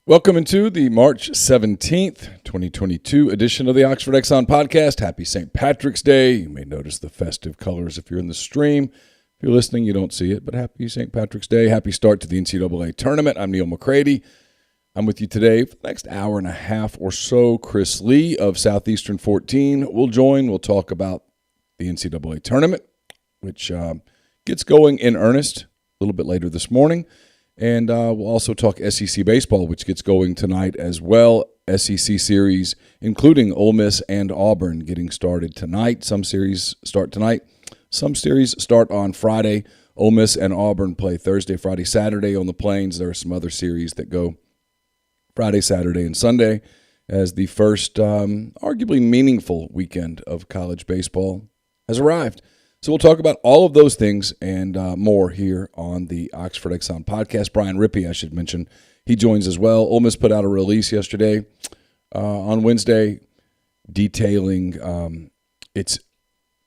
Welcome into the March 17th, 2022 edition of the Oxford Exxon Podcast. Happy St. Patrick's Day. You may notice the festive colors if you're in the stream. If you're listening, you don't see it, but happy St. Patrick's Day. Happy start to the NCAA Tournament. I'm Neal McCready. I'm with you today for the next hour and a half or so. Chris Lee of Southeastern 14 will join. We'll talk about the NCAA Tournament, which gets going in earnest a little bit later this morning. And we'll also talk SEC baseball, which gets going tonight as well. SEC series, including Ole Miss and Auburn, getting started tonight. Some series start tonight. Some series start on Friday. Ole Miss and Auburn play Thursday, Friday, Saturday on the Plains. There are some other series that go Friday, Saturday, and Sunday as the first arguably meaningful weekend of college baseball has arrived. So we'll talk about all of those things and more here on the Oxford Exxon Podcast. Brian Rippee, I should mention, he joins as well. Ole Miss put out a release yesterday on Wednesday detailing its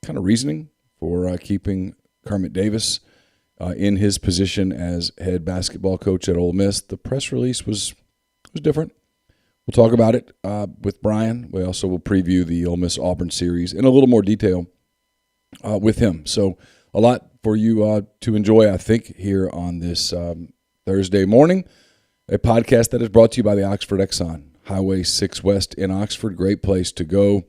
kind of reasoning for keeping Kermit Davis in his position as head basketball coach at Ole Miss. The press release was different. We'll talk about it with Brian. We also will preview the Ole Miss-Auburn series in a little more detail with him. So a lot for you to enjoy, I think, here on this Thursday morning. A podcast that is brought to you by the Oxford Exxon, Highway 6 West in Oxford. Great place to go.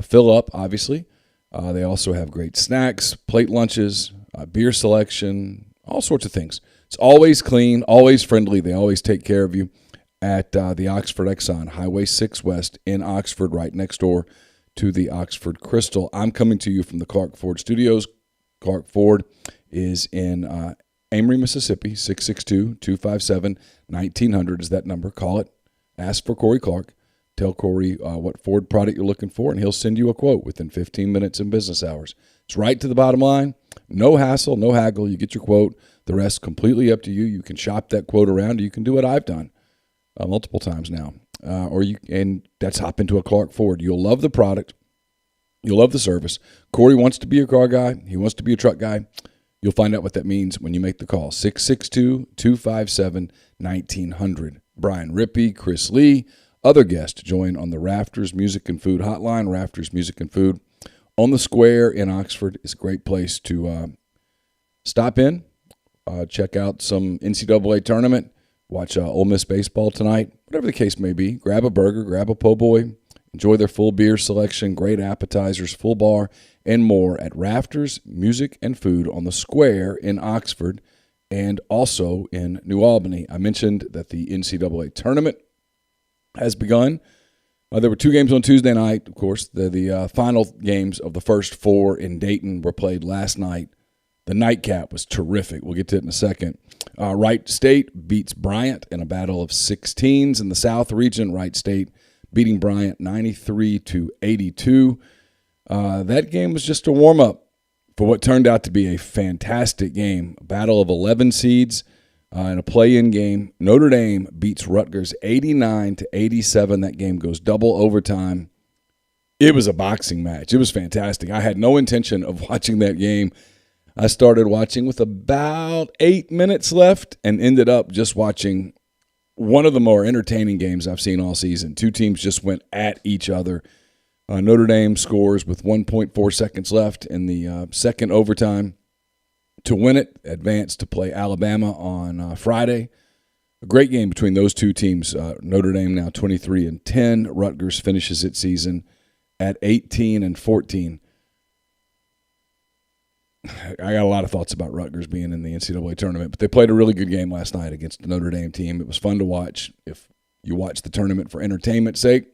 Fill up, obviously. They also have great snacks, plate lunches, beer selection, all sorts of things. It's always clean, always friendly. They always take care of you at the Oxford Exxon, Highway 6 West in Oxford, right next door to the Oxford Crystal. I'm coming to you from the Clark Ford Studios. Clark Ford is in Amory, Mississippi. 662-257-1900 is that number. Call it. Ask for Corey Clark. Tell Corey what Ford product you're looking for, and he'll send you a quote within 15 minutes in business hours. It's right to the bottom line. No hassle, no haggle. You get your quote. The rest completely up to you. You can shop that quote around, or you can do what I've done multiple times now. And that's hop into a Clark Ford. You'll love the product. You'll love the service. Corey wants to be a car guy. He wants to be a truck guy. You'll find out what that means when you make the call. 662-257-1900. Brian Rippee, Chris Lee, other guests join on the Rafters Music and Food Hotline. Rafters Music and Food on the Square in Oxford is a great place to stop in, check out some NCAA tournament, watch Ole Miss baseball tonight, whatever the case may be. Grab a burger, grab a po' boy, enjoy their full beer selection, great appetizers, full bar, and more at Rafters Music and Food on the Square in Oxford and also in New Albany. I mentioned that the NCAA tournament has begun. There were two games on Tuesday night, of course. The final games of the first four in Dayton were played last night. The nightcap was terrific. We'll get to it in a second. Wright State beats Bryant in a battle of 16s in the South region. Wright State beating Bryant 93-82. That game was just a warm-up for what turned out to be a fantastic game. A battle of 11 seeds in a play-in game. Notre Dame beats Rutgers 89-87. That game goes double overtime. It was a boxing match. It was fantastic. I had no intention of watching that game. I started watching with about 8 minutes left and ended up just watching one of the more entertaining games I've seen all season. Two teams just went at each other. Notre Dame scores with 1.4 seconds left in the second overtime to win it, advance to play Alabama on Friday. A great game between those two teams. Notre Dame now 23-10. Rutgers finishes its season at 18-14. I got a lot of thoughts about Rutgers being in the NCAA tournament, but they played a really good game last night against the Notre Dame team. It was fun to watch. If you watched the tournament for entertainment's sake,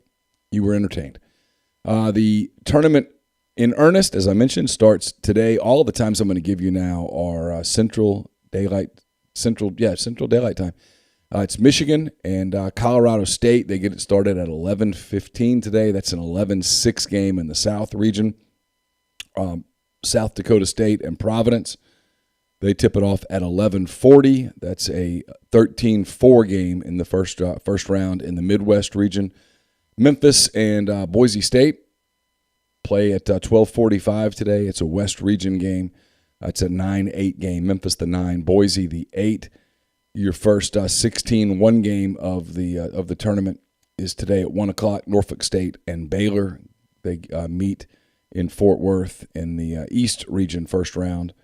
you were entertained. The tournament in earnest, as I mentioned, starts today. All of the times I'm going to give you now are Central Daylight Time. It's Michigan and Colorado State. They get it started at 11:15 today. That's an 11-6 game in the South region. South Dakota State and Providence, they tip it off at 11:40. That's a 13-4 game in the first round in the Midwest region. Memphis and Boise State play at 12:45 today. It's a West region game. It's a 9-8 game. Memphis the 9, Boise the 8. Your first 16-1 game of the tournament is today at 1 o'clock. Norfolk State and Baylor, they meet in Fort Worth in the East Region first round.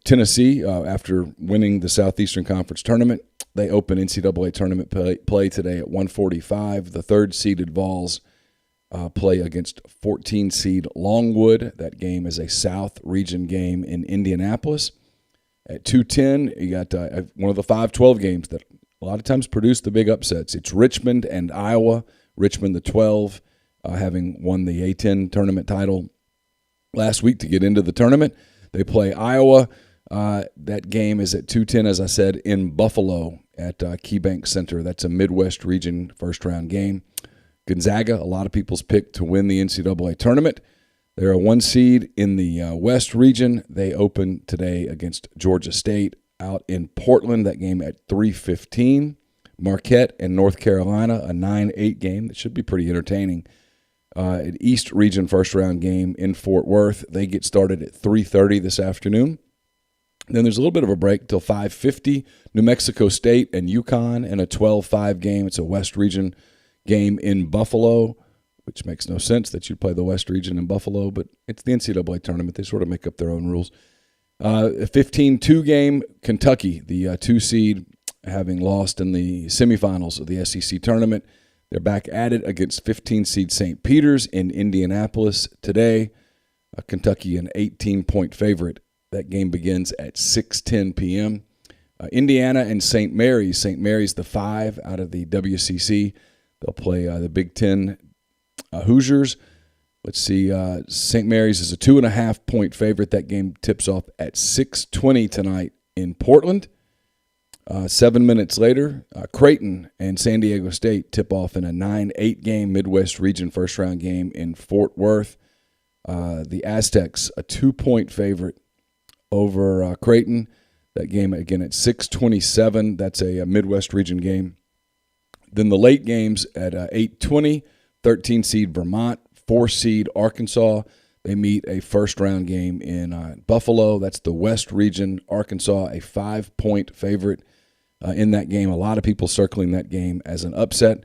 Tennessee, after winning the Southeastern Conference Tournament, they open NCAA Tournament play today at 1:45. The third-seeded Vols play against 14-seed Longwood. That game is a South Region game in Indianapolis. At 2:10, you got one of the 5-12 games that a lot of times produce the big upsets. It's Richmond and Iowa. Richmond, the 12, having won the A-10 tournament title last week to get into the tournament. They play Iowa. That game is at 2:10, as I said, in Buffalo at KeyBank Center. That's a Midwest Region first-round game. Gonzaga, a lot of people's pick to win the NCAA tournament. They're a 1 seed in the West Region. They open today against Georgia State out in Portland. That game at 3:15. Marquette and North Carolina, a 9-8 game that should be pretty entertaining. An East Region first-round game in Fort Worth. They get started at 3:30 this afternoon. Then there's a little bit of a break until 5:50. New Mexico State and UConn in a 12-5 game. It's a West Region game in Buffalo, which makes no sense that you'd play the West Region in Buffalo, but it's the NCAA tournament. They sort of make up their own rules. A 15-2 game, Kentucky, the 2 seed, having lost in the semifinals of the SEC tournament. They're back at it against 15-seed St. Peter's in Indianapolis today. Kentucky, an 18-point favorite. That game begins at 6:10 p.m. Indiana and St. Mary's. St. Mary's, the 5 out of the WCC. They'll play the Big Ten Hoosiers. Let's see. St. Mary's is a 2.5-point favorite. That game tips off at 6:20 tonight in Portland. 7 minutes later, Creighton and San Diego State tip off in a 9-8 game Midwest Region first-round game in Fort Worth. The Aztecs, a 2-point favorite over Creighton. That game, again, at 6:27. That's a Midwest Region game. Then the late games at 8:20, 13-seed Vermont, 4-seed Arkansas. They meet a first-round game in Buffalo. That's the West Region. Arkansas, a 5-point favorite in that game. A lot of people circling that game as an upset.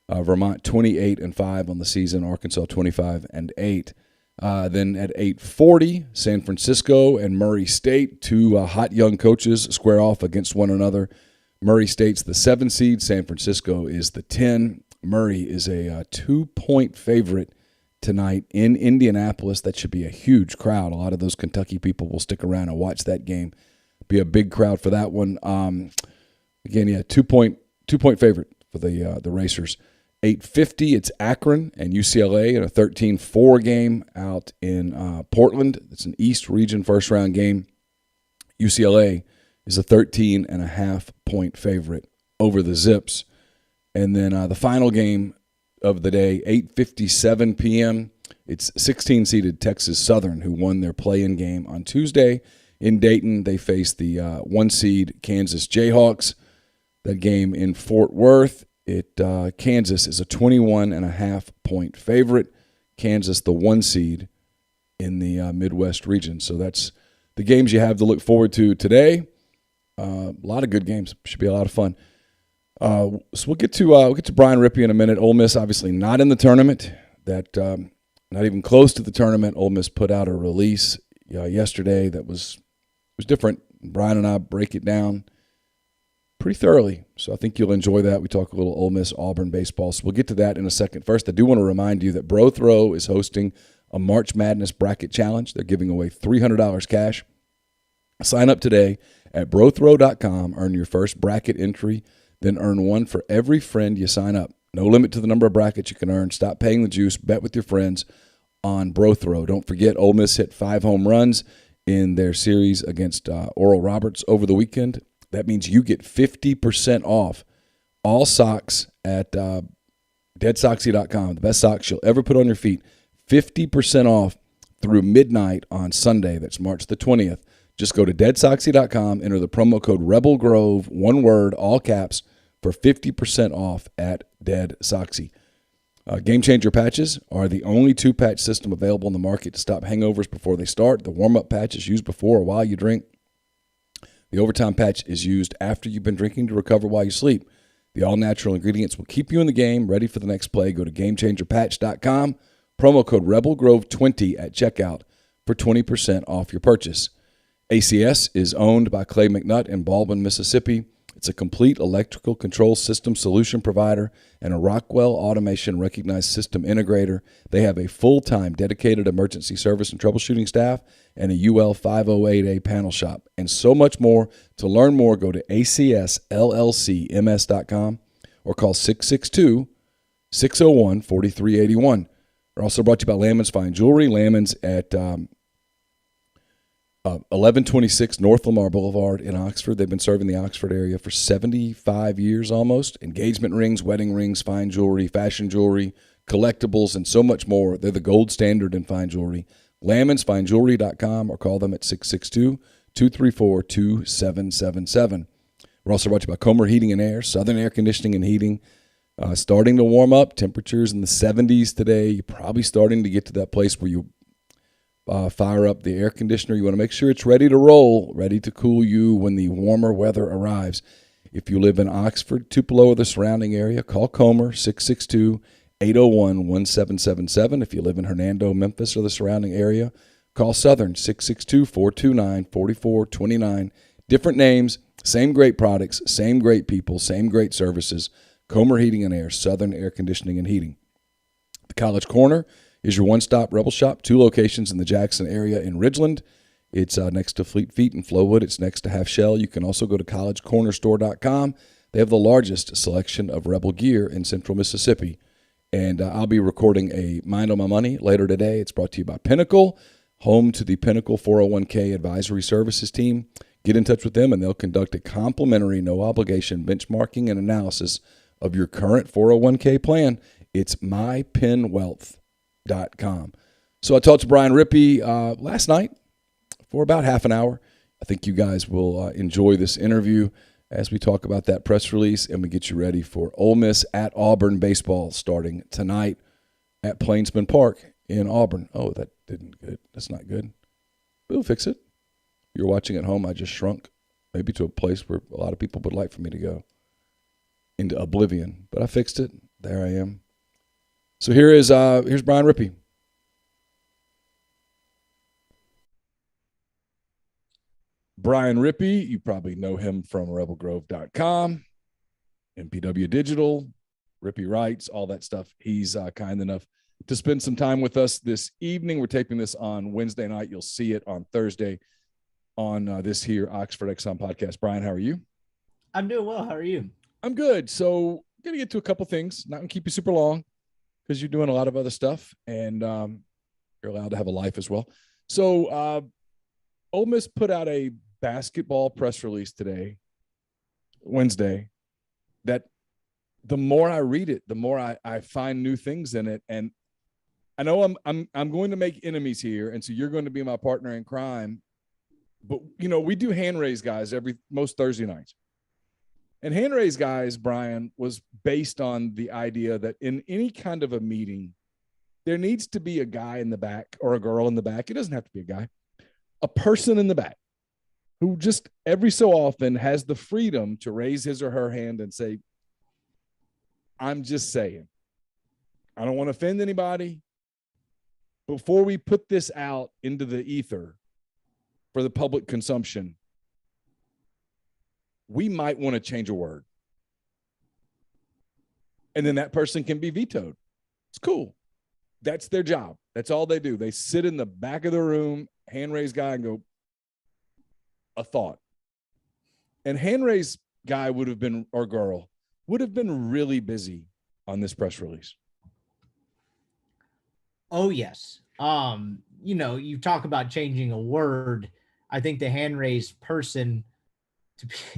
Vermont 28-5 on the season. Arkansas 25-8. Then at 8:40, San Francisco and Murray State, 2 hot young coaches square off against one another. Murray State's the 7 seed. San Francisco is the 10. Murray is a 2-point favorite tonight in Indianapolis. That should be a huge crowd. A lot of those Kentucky people will stick around and watch that game. Be a big crowd for that one. Again, 2-point favorite for the Racers. 8:50, it's Akron and UCLA in a 13-4 game out in Portland. It's an East Region first-round game. UCLA is a 13.5-point favorite over the Zips. And then the final game of the day, 8:57 p.m., it's 16-seeded Texas Southern, who won their play-in game on Tuesday in Dayton. They face the 1-seed Kansas Jayhawks. That game in Fort Worth. Kansas is a 21.5-point favorite. Kansas, the 1 seed in the Midwest region. So that's the games you have to look forward to today. A lot of good games. Should be a lot of fun. So we'll get to Brian Rippee in a minute. Ole Miss obviously not in the tournament. Not even close to the tournament. Ole Miss put out a release yesterday that was different. Brian and I break it down pretty thoroughly, so I think you'll enjoy that. We talk a little Ole Miss Auburn baseball, so we'll get to that in a second. First, I do want to remind you that Bro Throw is hosting a March Madness Bracket Challenge. They're giving away $300 cash. Sign up today at brothrow.com. Earn your first bracket entry, then earn one for every friend you sign up. No limit to the number of brackets you can earn. Stop paying the juice. Bet with your friends on Bro Throw. Don't forget, Ole Miss hit 5 home runs in their series against Oral Roberts over the weekend. That means you get 50% off all socks at deadsoxy.com. The best socks you'll ever put on your feet. 50% off through midnight on Sunday. That's March the 20th. Just go to deadsoxy.com, enter the promo code Rebel Grove, one word, all caps, for 50% off at Dead Soxy. Game Changer patches are the only 2-patch system available in the market to stop hangovers before they start. The warm-up patch is used before or while you drink. The Overtime Patch is used after you've been drinking to recover while you sleep. The all-natural ingredients will keep you in the game, ready for the next play. Go to GameChangerPatch.com, promo code RebelGrove20 at checkout for 20% off your purchase. ACS is owned by Clay McNutt in Baldwin, Mississippi. It's a complete electrical control system solution provider and a Rockwell Automation recognized system integrator. They have a full-time dedicated emergency service and troubleshooting staff and a UL 508A panel shop and so much more. To learn more, go to acsllcms.com or call 662-601-4381. We're also brought to you by Lammon's Fine Jewelry. Lammon's at 1126 North Lamar Boulevard in Oxford. They've been serving the Oxford area for 75 years almost. Engagement rings, wedding rings, fine jewelry, fashion jewelry, collectibles, and so much more. They're the gold standard in fine jewelry. LammonsFineJewelry.com or call them at 662-234-2777. We're also brought to you by Comer Heating and Air, Southern Air Conditioning and Heating. Starting to warm up. Temperatures in the 70s today. You're probably starting to get to that place where you fire up the air conditioner. You want to make sure it's ready to roll, ready to cool you when the warmer weather arrives. If you live in Oxford, Tupelo, or the surrounding area, call Comer, 662-801-1777. If you live in Hernando, Memphis, or the surrounding area, call Southern, 662-429-4429. Different names, same great products, same great people, same great services. Comer Heating and Air, Southern Air Conditioning and Heating. The College Corner is your one-stop Rebel shop. 2 locations in the Jackson area in Ridgeland. It's next to Fleet Feet in Flowood. It's next to Half Shell. You can also go to collegecornerstore.com. They have the largest selection of Rebel gear in central Mississippi. And I'll be recording a Mind on My Money later today. It's brought to you by Pinnacle, home to the Pinnacle 401k Advisory Services team. Get in touch with them, and they'll conduct a complimentary, no-obligation benchmarking and analysis of your current 401k plan. It's mypinwealth.com. So I talked to Brian Rippee last night for about half an hour. I think you guys will enjoy this interview as we talk about that press release and we get you ready for Ole Miss at Auburn baseball starting tonight at Plainsman Park in Auburn. Oh, that didn't good. That's not good. We'll fix it. You're watching at home. I just shrunk maybe to a place where a lot of people would like for me to go, into oblivion. But I fixed it. There I am. So here's Brian Rippee. Brian Rippee, you probably know him from rebelgrove.com, MPW Digital, Rippy Writes, all that stuff. He's kind enough to spend some time with us this evening. We're taping this on Wednesday night. You'll see it on Thursday on this here Oxford Exxon Podcast. Brian, how are you? I'm doing well. How are you? I'm good. So I'm going to get to a couple things. Not going to keep you super long because you're doing a lot of other stuff, and you're allowed to have a life as well. So Ole Miss put out a basketball press release today, Wednesday, that the more I read it, the more I find new things in it. And I know I'm going to make enemies here, and so you're going to be my partner in crime. But, you know, we do hand raise guys most Thursday nights. And hand raise guys, Brian, was based on the idea that in any kind of a meeting, there needs to be a guy in the back or a girl in the back. It doesn't have to be a guy, a person in the back who just every so often has the freedom to raise his or her hand and say, I'm just saying, I don't want to offend anybody. Before we put this out into the ether for the public consumption, we might want to change a word. And then that person can be vetoed. It's cool. That's their job. That's all they do. They sit in the back of the room, hand raise guy, and go, a thought. And hand raise guy would have been, or girl, would have been really busy on this press release. Oh, yes. You know, you talk about changing a word. I think the hand raised person,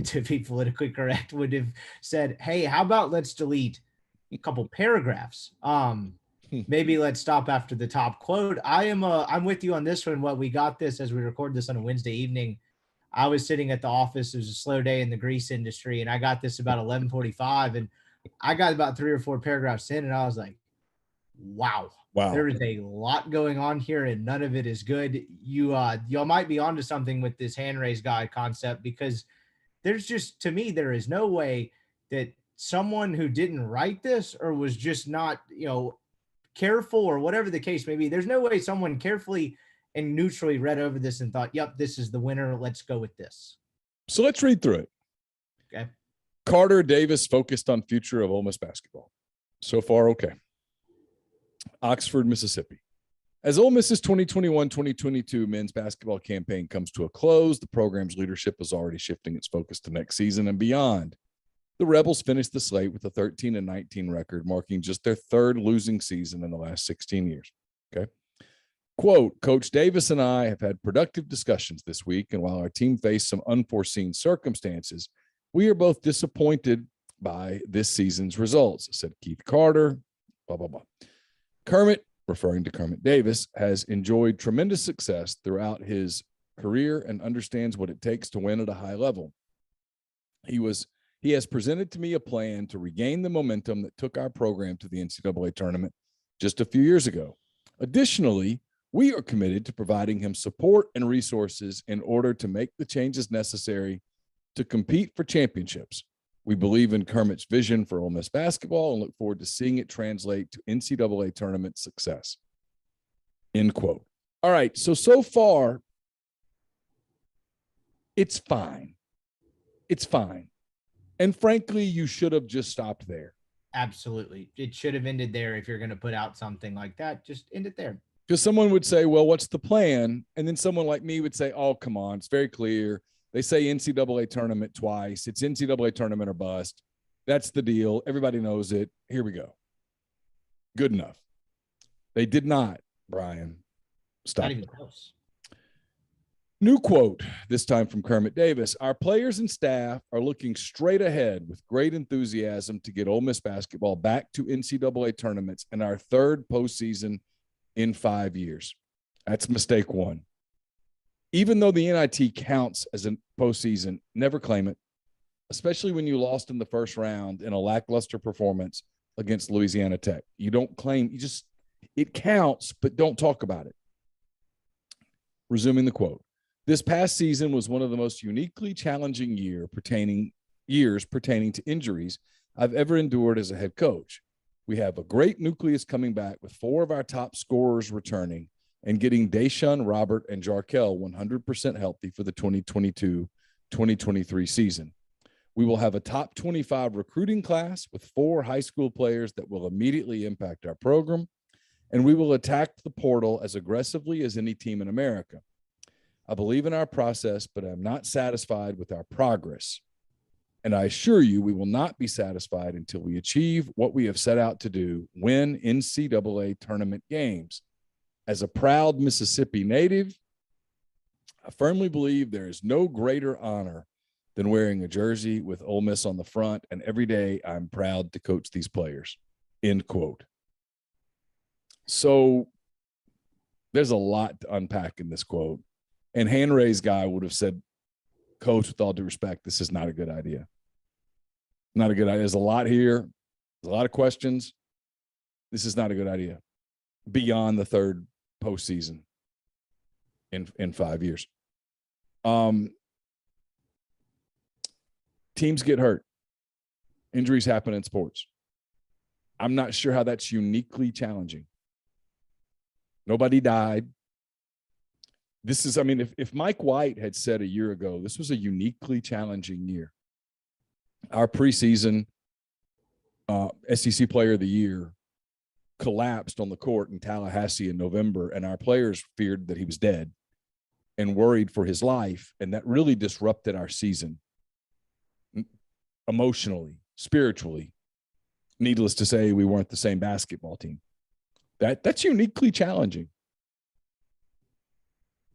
to be politically correct, would have said, hey, how about let's delete a couple paragraphs? Maybe let's stop after the top quote. I'm with you on this one. What we got this as we record this on a Wednesday evening. I was sitting at the office. It was a slow day in the grease industry, and I got this about 11:45, and I got about 3 or 4 paragraphs in, and I was like, Wow. Wow. There is a lot going on here, and none of it is good. Y'all might be onto something with this hand raise guy concept, because there's just, to me, there is no way that someone who didn't write this or was just not, careful or whatever the case may be, there's no way someone carefully and neutrally read over this and thought, yep, this is the winner. Let's go with this. So let's read through it. Okay. Carter Davis focused on future of Ole Miss basketball. So far, okay. Oxford, Mississippi. As Ole Miss's 2021-2022 men's basketball campaign comes to a close, the program's leadership is already shifting its focus to next season and beyond. The Rebels finished the slate with a 13-19 record, marking just their third losing season in the last 16 years. Okay. Quote, Coach Davis and I have had productive discussions this week, and while our team faced some unforeseen circumstances, we are both disappointed by this season's results, said Keith Carter, blah, blah, blah. Kermit, referring to Kermit Davis, has enjoyed tremendous success throughout his career and understands what it takes to win at a high level. He has presented to me a plan to regain the momentum that took our program to the NCAA tournament just a few years ago. Additionally, we are committed to providing him support and resources in order to make the changes necessary to compete for championships. We believe in Kermit's vision for Ole Miss basketball and look forward to seeing it translate to NCAA tournament success. End quote. All right, so far, it's fine. It's fine. And frankly, you should have just stopped there. Absolutely. It should have ended there. If you're going to put out something like that, just end it there. Because someone would say, well, what's the plan? And then someone like me would say, oh, come on, it's very clear. They say NCAA tournament twice. It's NCAA tournament or bust. That's the deal. Everybody knows it. Here we go. Good enough. They did not, Brian. Stop. Not even close. New quote, this time from Kermit Davis. Our players and staff are looking straight ahead with great enthusiasm to get Ole Miss basketball back to NCAA tournaments in our third postseason in 5 years. That's mistake one. Even though the NIT counts as a postseason, never claim it, especially when you lost in the first round in a lackluster performance against Louisiana Tech. You don't claim, it counts, but don't talk about it. Resuming the quote. This past season was one of the most uniquely challenging years pertaining to injuries I've ever endured as a head coach. We have a great nucleus coming back with 4 of our top scorers returning and getting Deshaun, Robert, and Jarkel 100% healthy for the 2022-2023 season. We will have a top 25 recruiting class with 4 high school players that will immediately impact our program, and we will attack the portal as aggressively as any team in America. I believe in our process, but I'm not satisfied with our progress. And I assure you, we will not be satisfied until we achieve what we have set out to do, win NCAA tournament games. As a proud Mississippi native, I firmly believe there is no greater honor than wearing a jersey with Ole Miss on the front, and every day I'm proud to coach these players. End quote. So there's a lot to unpack in this quote. And hand raise guy would have said, Coach, with all due respect, this is not a good idea. Not a good idea. There's a lot here. There's a lot of questions. This is not a good idea. Beyond the third postseason in 5 years. Teams get hurt. Injuries happen in sports. I'm not sure how that's uniquely challenging. Nobody died. This is, if Mike White had said a year ago, this was a uniquely challenging year. Our preseason SEC Player of the Year collapsed on the court in Tallahassee in November, and our players feared that he was dead and worried for his life, and that really disrupted our season emotionally, spiritually. Needless to say, we weren't the same basketball team. That's uniquely challenging.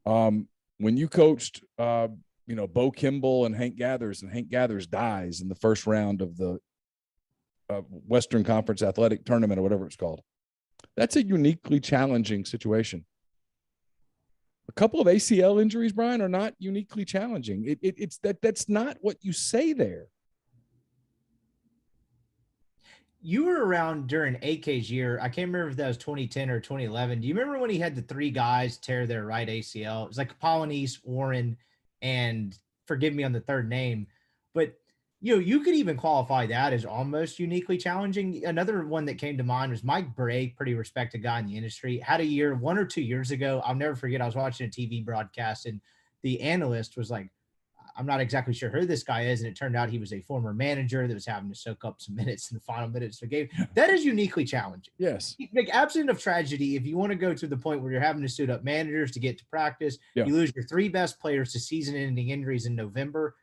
When you coached, Bo Kimball and Hank Gathers dies in the first round of the Western Conference Athletic Tournament or whatever it's called, that's a uniquely challenging situation. A couple of ACL injuries, Brian, are not uniquely challenging. That's not what you say there. you were around during AK's year. I can't remember if that was 2010 or 2011. Do you remember when he had the three guys tear their right ACL? It was like Polonese, Warren, and forgive me on the third name, but you could even qualify that as almost uniquely challenging. Another one that came to mind was Mike Bray, pretty respected guy in the industry, had a year 1 or 2 years ago. I'll never forget. I was watching a TV broadcast and the analyst was like, I'm not exactly sure who this guy is. And it turned out he was a former manager that was having to soak up some minutes in the final minutes of the game. That is uniquely challenging. Yes. Like, absent of tragedy, if you want to go to the point where you're having to suit up managers to get to practice, you lose your three best players to season-ending injuries in November.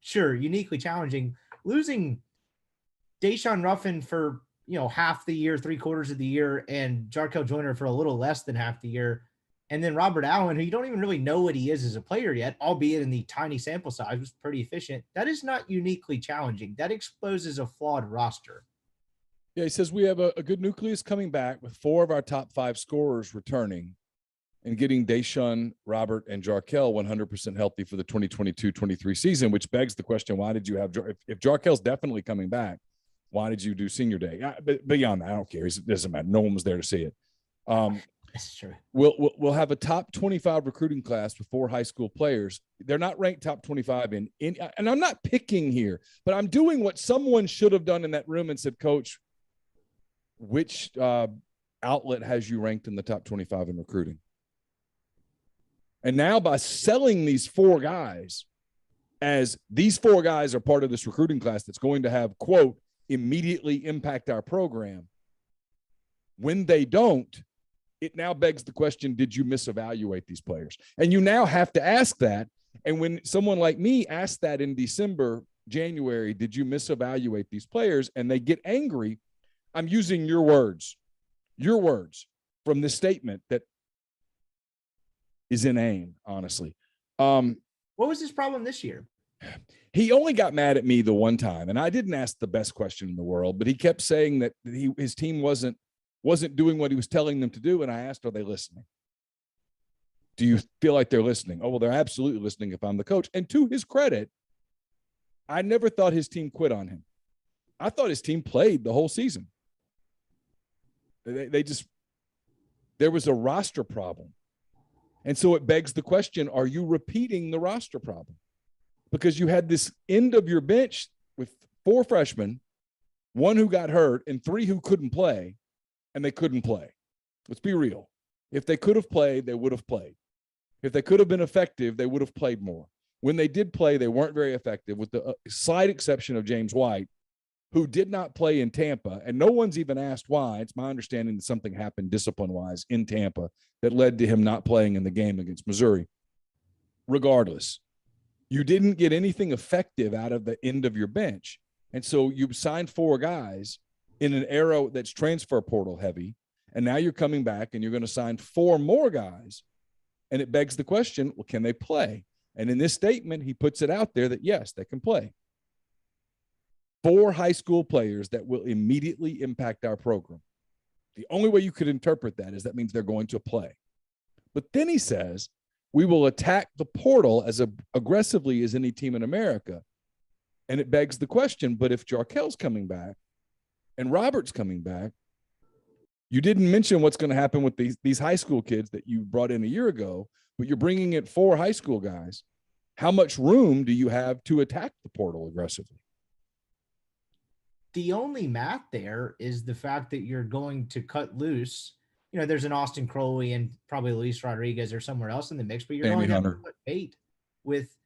Sure, uniquely challenging. Losing Deshaun Ruffin for, half the year, 3/4 of the year, and Jarkel Joyner for a little less than half the year. And then Robert Allen, who you don't even really know what he is as a player yet, albeit in the tiny sample size, was pretty efficient. That is not uniquely challenging. That exposes a flawed roster. Yeah, he says we have a good nucleus coming back with 4 of our top 5 scorers returning and getting Deshaun, Robert, and Jarkel 100% healthy for the 2022-23 season, which begs the question, why did you have – if Jarkel's definitely coming back, why did you do senior day? But beyond that, I don't care. It doesn't matter. No one was there to see it. That's true. We'll have a top 25 recruiting class with 4 high school players. They're not ranked top 25 in and I'm not picking here, but I'm doing what someone should have done in that room and said, Coach, which outlet has you ranked in the top 25 in recruiting? And now by selling these 4 guys as these 4 guys are part of this recruiting class that's going to have, quote, immediately impact our program. When they don't, it now begs the question, did you misevaluate these players? And you now have to ask that. And when someone like me asks that in December, January, did you misevaluate these players? And they get angry. I'm using your words from this statement that is inane, honestly. What was his problem this year? He only got mad at me the one time, and I didn't ask the best question in the world, but he kept saying that his team wasn't doing what he was telling them to do, and I asked, are they listening? Do you feel like they're listening? Oh, well, they're absolutely listening if I'm the coach. And to his credit, I never thought his team quit on him. I thought his team played the whole season. There was a roster problem. And so it begs the question, are you repeating the roster problem? Because you had this end of your bench with 4 freshmen, 1 who got hurt, and 3 who couldn't play, and they couldn't play. Let's be real. If they could have played, they would have played. If they could have been effective, they would have played more. When they did play, they weren't very effective, with the slight exception of James White, who did not play in Tampa, and no one's even asked why. It's my understanding that something happened discipline-wise in Tampa that led to him not playing in the game against Missouri. Regardless, you didn't get anything effective out of the end of your bench, and so you signed 4 guys in an era that's transfer portal heavy, and now you're coming back and you're going to sign 4 more guys, and it begs the question, well, can they play? And in this statement, he puts it out there that, yes, they can play. 4 high school players that will immediately impact our program. The only way you could interpret that is that means they're going to play. But then he says, we will attack the portal as aggressively as any team in America. And it begs the question, but if Jarkel's coming back and Robert's coming back, you didn't mention what's going to happen with these high school kids that you brought in a year ago, but you're bringing in 4 high school guys. How much room do you have to attack the portal aggressively? The only math there is the fact that you're going to cut loose. There's an Austin Crowley and probably Luis Rodriguez or somewhere else in the mix, but you're going to have to put 8 with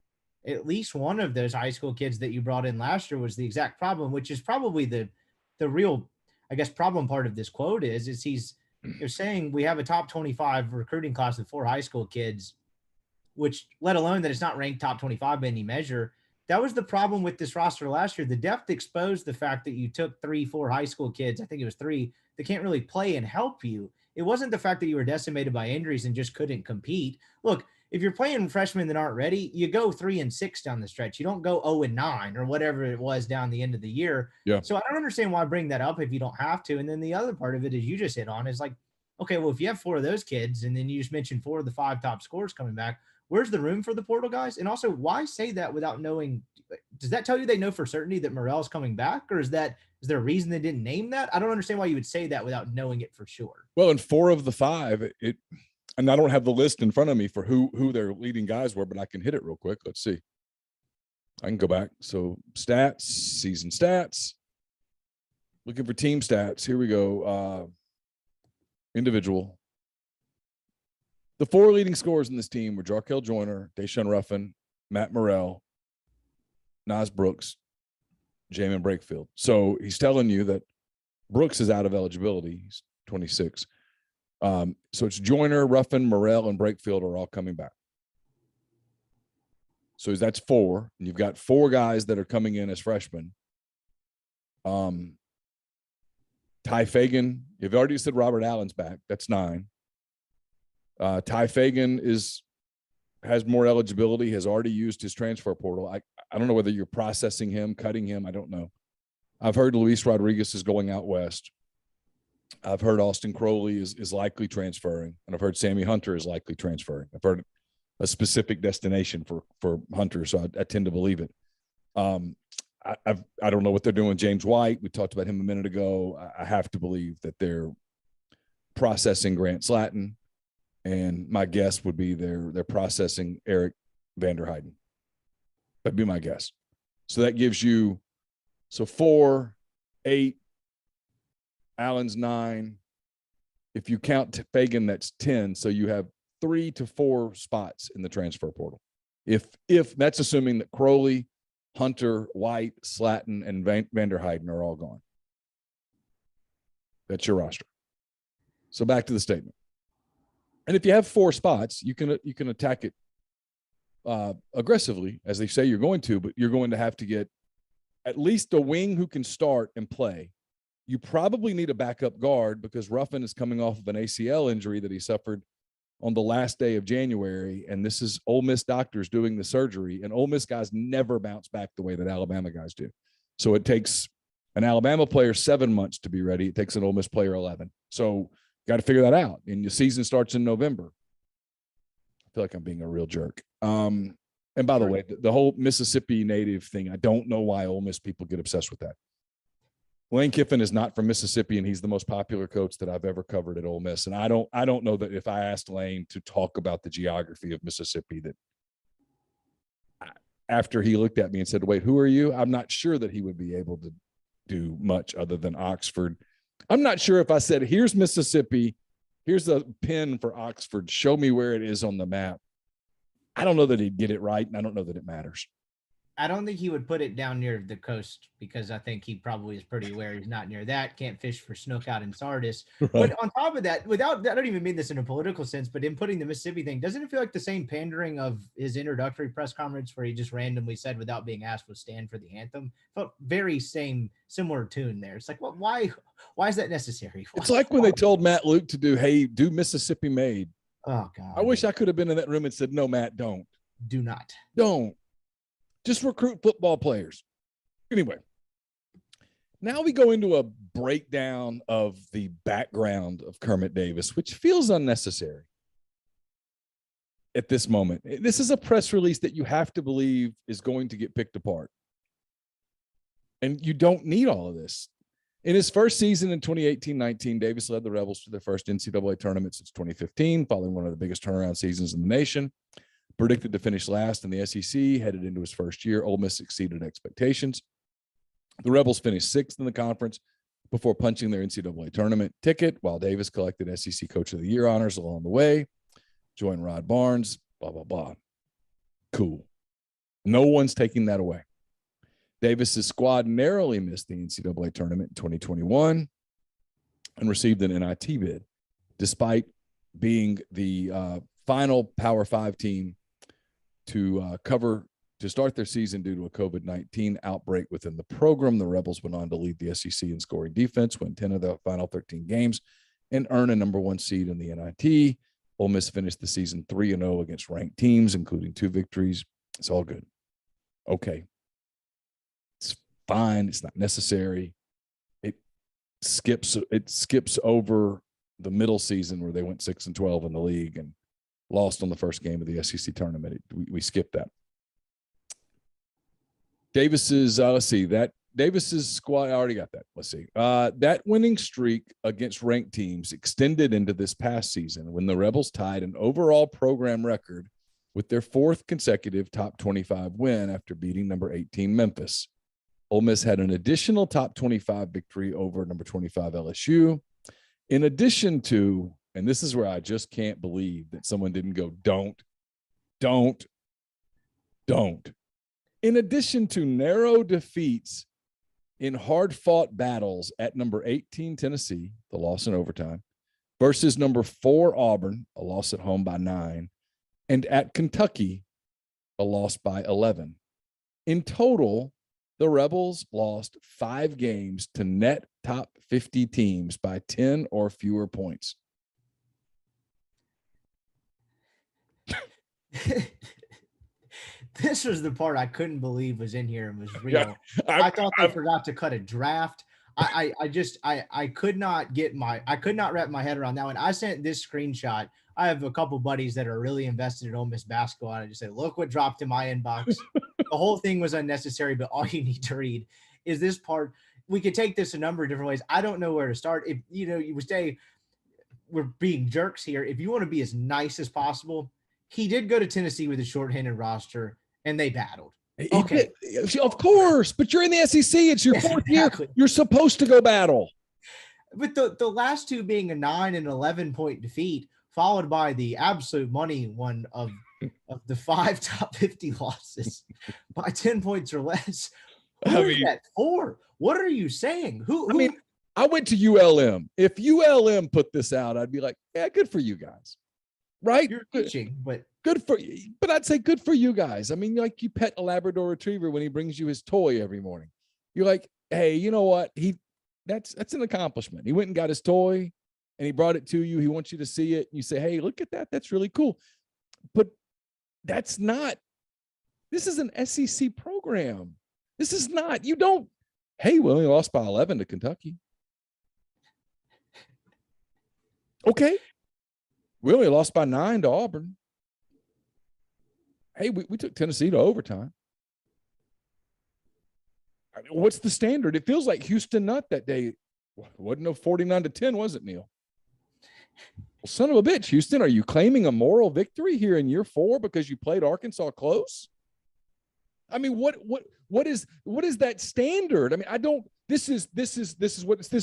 at least one of those high school kids that you brought in last year was the exact problem, which is probably the real, I guess, problem part of this quote is you're saying we have a top 25 recruiting class of 4 high school kids, which let alone that it's not ranked top 25 by any measure. That was the problem with this roster last year. The depth exposed the fact that you took 3-4 high school kids. I think it was 3 that can't really play and help you. It wasn't the fact that you were decimated by injuries and just couldn't compete. Look, if you're playing freshmen that aren't ready, you go 3-6 down the stretch. You don't go 0-9 or whatever it was down the end of the year. Yeah. So I don't understand why bring that up if you don't have to. And then the other part of it is you just hit on is like, okay, well, if you have 4 of those kids and then you just mentioned 4 of the 5 top scorers coming back, where's the room for the portal guys? And also, why say that without knowing does that tell you they know for certainty that Morrell's coming back, or is there a reason they didn't name that? I don't understand why you would say that without knowing it for sure. Well, in 4 of the 5, and I don't have the list in front of me for who their leading guys were, but I can hit it real quick. Let's see. I can go back. So stats, season stats, looking for team stats. Here we go. Individual. The 4 leading scorers in this team were Jarkel Joyner, Deshaun Ruffin, Matt Morrell, Nas Brooks, Jamin Brakefield. So he's telling you that Brooks is out of eligibility. He's 26. So it's Joyner, Ruffin, Morrell, and Brakefield are all coming back. So that's 4. And you've got 4 guys that are coming in as freshmen. Ty Fagan, you've already said Robert Allen's back. That's 9. Ty Fagan has more eligibility, has already used his transfer portal. I don't know whether you're processing him, cutting him. I don't know. I've heard Luis Rodriguez is going out west. I've heard Austin Crowley is likely transferring, and I've heard Sammy Hunter is likely transferring. I've heard a specific destination for Hunter, so I tend to believe it. I don't know what they're doing with James White. We talked about him a minute ago. I have to believe that they're processing Grant Slatton, and my guess would be they're processing Eric Vanderheiden. That'd be my guess. So that gives you 4, 8, Allen's 9. If you count Fagan, that's 10. So you have 3 to 4 spots in the transfer portal. If that's assuming that Crowley, Hunter, White, Slatton, and Vanderheiden are all gone. That's your roster. So back to the statement. And if you have 4 spots, you can attack it aggressively, as they say you're going to, but you're going to have to get at least a wing who can start and play. You probably need a backup guard because Ruffin is coming off of an ACL injury that he suffered on the last day of January, and this is Ole Miss doctors doing the surgery, and Ole Miss guys never bounce back the way that Alabama guys do. So it takes an Alabama player 7 months to be ready. It takes an Ole Miss player 11. So got to figure that out, and the season starts in November. I feel like I'm being a real jerk. And by the way, the whole Mississippi native thing, I don't know why Ole Miss people get obsessed with that. Lane Kiffin is not from Mississippi, and he's the most popular coach that I've ever covered at Ole Miss. And I don't know that if I asked Lane to talk about the geography of Mississippi, that after he looked at me and said, "Wait, who are you?" I'm not sure that he would be able to do much other than Oxford. I'm not sure if I said, "Here's Mississippi, here's a pin for Oxford, show me where it is on the map." I don't know that he'd get it right, and I don't know that it matters. I don't think he would put it down near the coast because I think he probably is pretty aware he's not near that. Can't fish for snook out in Sardis. Right. But on top of that, I don't even mean this in a political sense, but in putting the Mississippi thing, doesn't it feel like the same pandering of his introductory press conference where he just randomly said without being asked would stand for the anthem? Felt very similar tune there. It's like, well, why is that necessary? It's like when they told Matt Luke to do Mississippi Made. Oh God. I wish I could have been in that room and said, "No, Matt, don't. Do not. Don't. Just recruit football players." Anyway, now we go into a breakdown of the background of Kermit Davis, which feels unnecessary at this moment. This is a press release that you have to believe is going to get picked apart. And you don't need all of this. In his first season in 2018-19, Davis led the Rebels to their first NCAA tournament since 2015, following one of the biggest turnaround seasons in the nation. Predicted to finish last in the SEC, headed into his first year, Ole Miss exceeded expectations. The Rebels finished 6th in the conference before punching their NCAA tournament ticket, while Davis collected SEC Coach of the Year honors along the way. Joined Rod Barnes, blah, blah, blah. Cool. No one's taking that away. Davis's squad narrowly missed the NCAA tournament in 2021 and received an NIT bid, despite being the final Power 5 team to start their season due to a COVID-19 outbreak within the program. The Rebels went on to lead the SEC in scoring defense, win 10 of the final 13 games, and earn a number 1 seed in the NIT. Ole Miss finished the season 3-0 against ranked teams, including 2 victories. It's all good. Okay. It's fine. It's not necessary. It skips over the middle season where they went 6-12 in the league and lost on the first game of the SEC tournament. We skipped that. Davis's, let's see, that Davis's squad, I already got that. Let's see. That winning streak against ranked teams extended into this past season when the Rebels tied an overall program record with their 4th consecutive top 25 win after beating number 18 Memphis. Ole Miss had an additional top 25 victory over number 25 LSU. In addition to, and this is where I just can't believe that someone didn't go, don't. In addition to narrow defeats in hard-fought battles at number 18 Tennessee, the loss in overtime, versus number 4 Auburn, a loss at home by 9, and at Kentucky, a loss by 11. In total, the Rebels lost 5 games to net top 50 teams by 10 or fewer points. This was the part I couldn't believe was in here and was real. Yeah, I thought they forgot to cut a draft. I could not wrap my head around that one. I sent this screenshot. I have a couple buddies that are really invested in Ole Miss basketball. And I just said, look what dropped in my inbox. The whole thing was unnecessary, but all you need to read is this part. We could take this a number of different ways. I don't know where to start. If you would say we're being jerks here. If you want to be as nice as possible, he did go to Tennessee with a shorthanded roster and they battled. Okay. Of course, but you're in the SEC. It's your 4th year. You're supposed to go battle. But the last 2 being a 9 and 11 point defeat, followed by the absolute money one of the 5 top 50 losses by 10 points or less. Who is that for? What are you saying? I went to ULM. If ULM put this out, I'd be like, yeah, good for you guys. Right? You're teaching, but good for you. But I'd say good for you guys. I mean, like you pet a Labrador retriever when he brings you his toy every morning. You're like, hey, you know what? That's an accomplishment. He went and got his toy and he brought it to you. He wants you to see it. You say, hey, look at that. That's really cool. But this is an SEC program. This is not, hey, we only lost by 11 to Kentucky. Okay. We only lost by 9 to Auburn. Hey, we took Tennessee to overtime. I mean, what's the standard? It feels like Houston Nutt that day. Wasn't no 49-10, was it, Neal? Well, son of a bitch, Houston, are you claiming a moral victory here in year 4 because you played Arkansas close? I mean, what is that standard? I mean, this is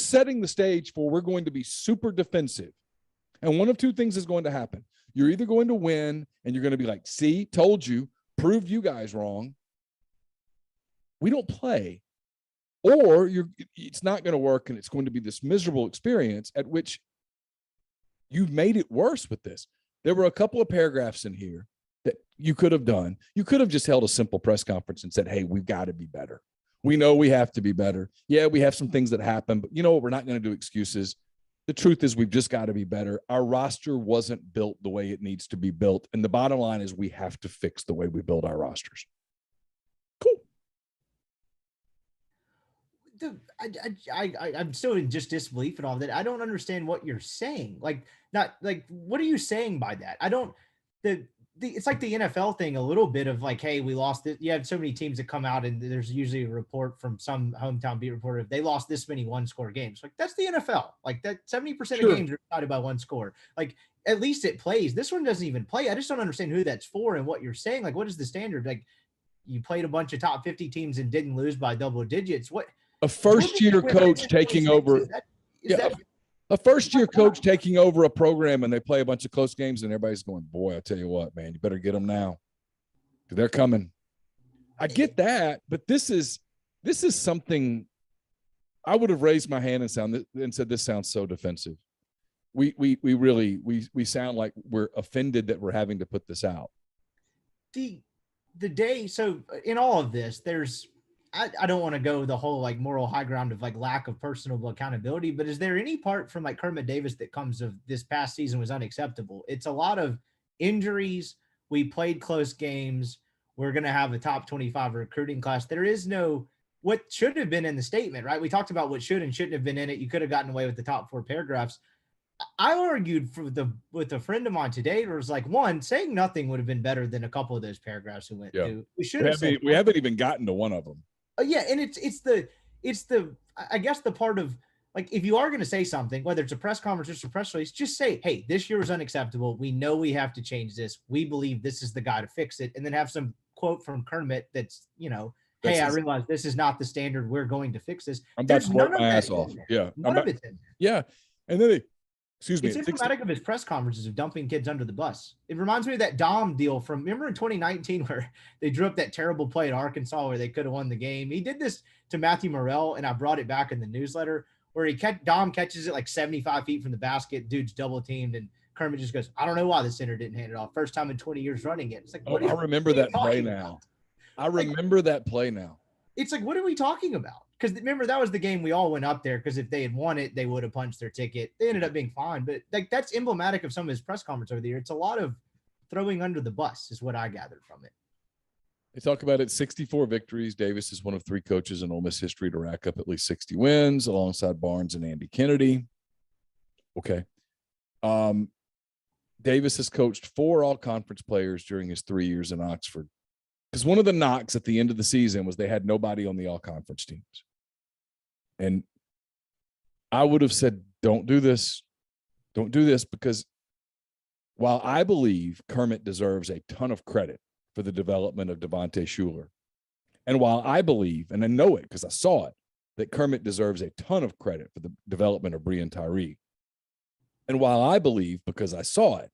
setting the stage for we're going to be super defensive. And one of 2 things is going to happen. You're either going to win and you're going to be like, see, told you, proved you guys wrong. We don't play. Or it's not going to work and it's going to be this miserable experience at which you've made it worse with this. There were a couple of paragraphs in here that you could have done. You could have just held a simple press conference and said, hey, we've got to be better. We know we have to be better. Yeah, we have some things that happen, but you know what? We're not going to do excuses. The truth is we've just got to be better. Our roster wasn't built the way it needs to be built. And the bottom line is we have to fix the way we build our rosters. Cool. I'm still in just disbelief in all of that. I don't understand what you're saying. What are you saying by that? It's like the NFL thing a little bit of like, hey, we lost it. You have so many teams that come out and there's usually a report from some hometown beat reporter. If they lost this many 1-score games, like that's the NFL. Like that 70% of games are decided by 1 score. Like at least it plays. This one doesn't even play. I just don't understand who that's for and what you're saying. Like, what is the standard? Like you played a bunch of top 50 teams and didn't lose by double digits. What? A first-year coach taking over. A first-year coach taking over a program and they play a bunch of close games and everybody's going, boy, I tell you what, man, you better get them now. They're coming. I get that, but this is something I would have raised my hand and said, this sounds so defensive. We really sound like we're offended that we're having to put this out. The day, so in all of this, I don't want to go the whole like moral high ground of like lack of personal accountability, but is there any part from like Kermit Davis that comes of this past season was unacceptable? It's a lot of injuries. We played close games. We're going to have a top 25 recruiting class. There is no, what should have been in the statement, right? We talked about what should and shouldn't have been in it. You could have gotten away with the top 4 paragraphs. I argued with a friend of mine today. It was like, one, saying nothing would have been better than a couple of those paragraphs we went through. We should have said we haven't even gotten to one of them. yeah, and it's the I guess the part of, like, if you are going to say something, whether it's a press conference or just a press release, just say, hey, this year is unacceptable. We know we have to change this. We believe this is the guy to fix it. And then have some quote from Kermit that's, hey, I realize this is not the standard. We're going to fix this. I'm about to work my ass off. Yeah. None of it's in there. Yeah. And then excuse me. It's emblematic of his press conferences of dumping kids under the bus. It reminds me of that Dom deal from, remember in 2019 where they drew up that terrible play at Arkansas where they could have won the game. He did this to Matthew Morrell, and I brought it back in the newsletter, where Dom catches it like 75 feet from the basket. Dude's double teamed, and Kermit just goes, I don't know why the center didn't hand it off. First time in 20 years running it. It's like, I remember that play now. I remember that play now. It's like, what are we talking about? Because remember, that was the game we all went up there, because if they had won it, they would have punched their ticket. They ended up being fine. But like, that's emblematic of some of his press conference over the year. It's a lot of throwing under the bus is what I gathered from it. They talk about it, 64 victories. Davis is one of 3 coaches in Ole Miss history to rack up at least 60 wins alongside Barnes and Andy Kennedy. Okay. Davis has coached 4 all-conference players during his 3 years in Oxford. Because one of the knocks at the end of the season was they had nobody on the all-conference teams. And I would have said, don't do this. Don't do this, because while I believe Kermit deserves a ton of credit for the development of Devontae Shuler, and while I believe, and I know it because I saw it, that Kermit deserves a ton of credit for the development of Breein Tyree, and while I believe, because I saw it,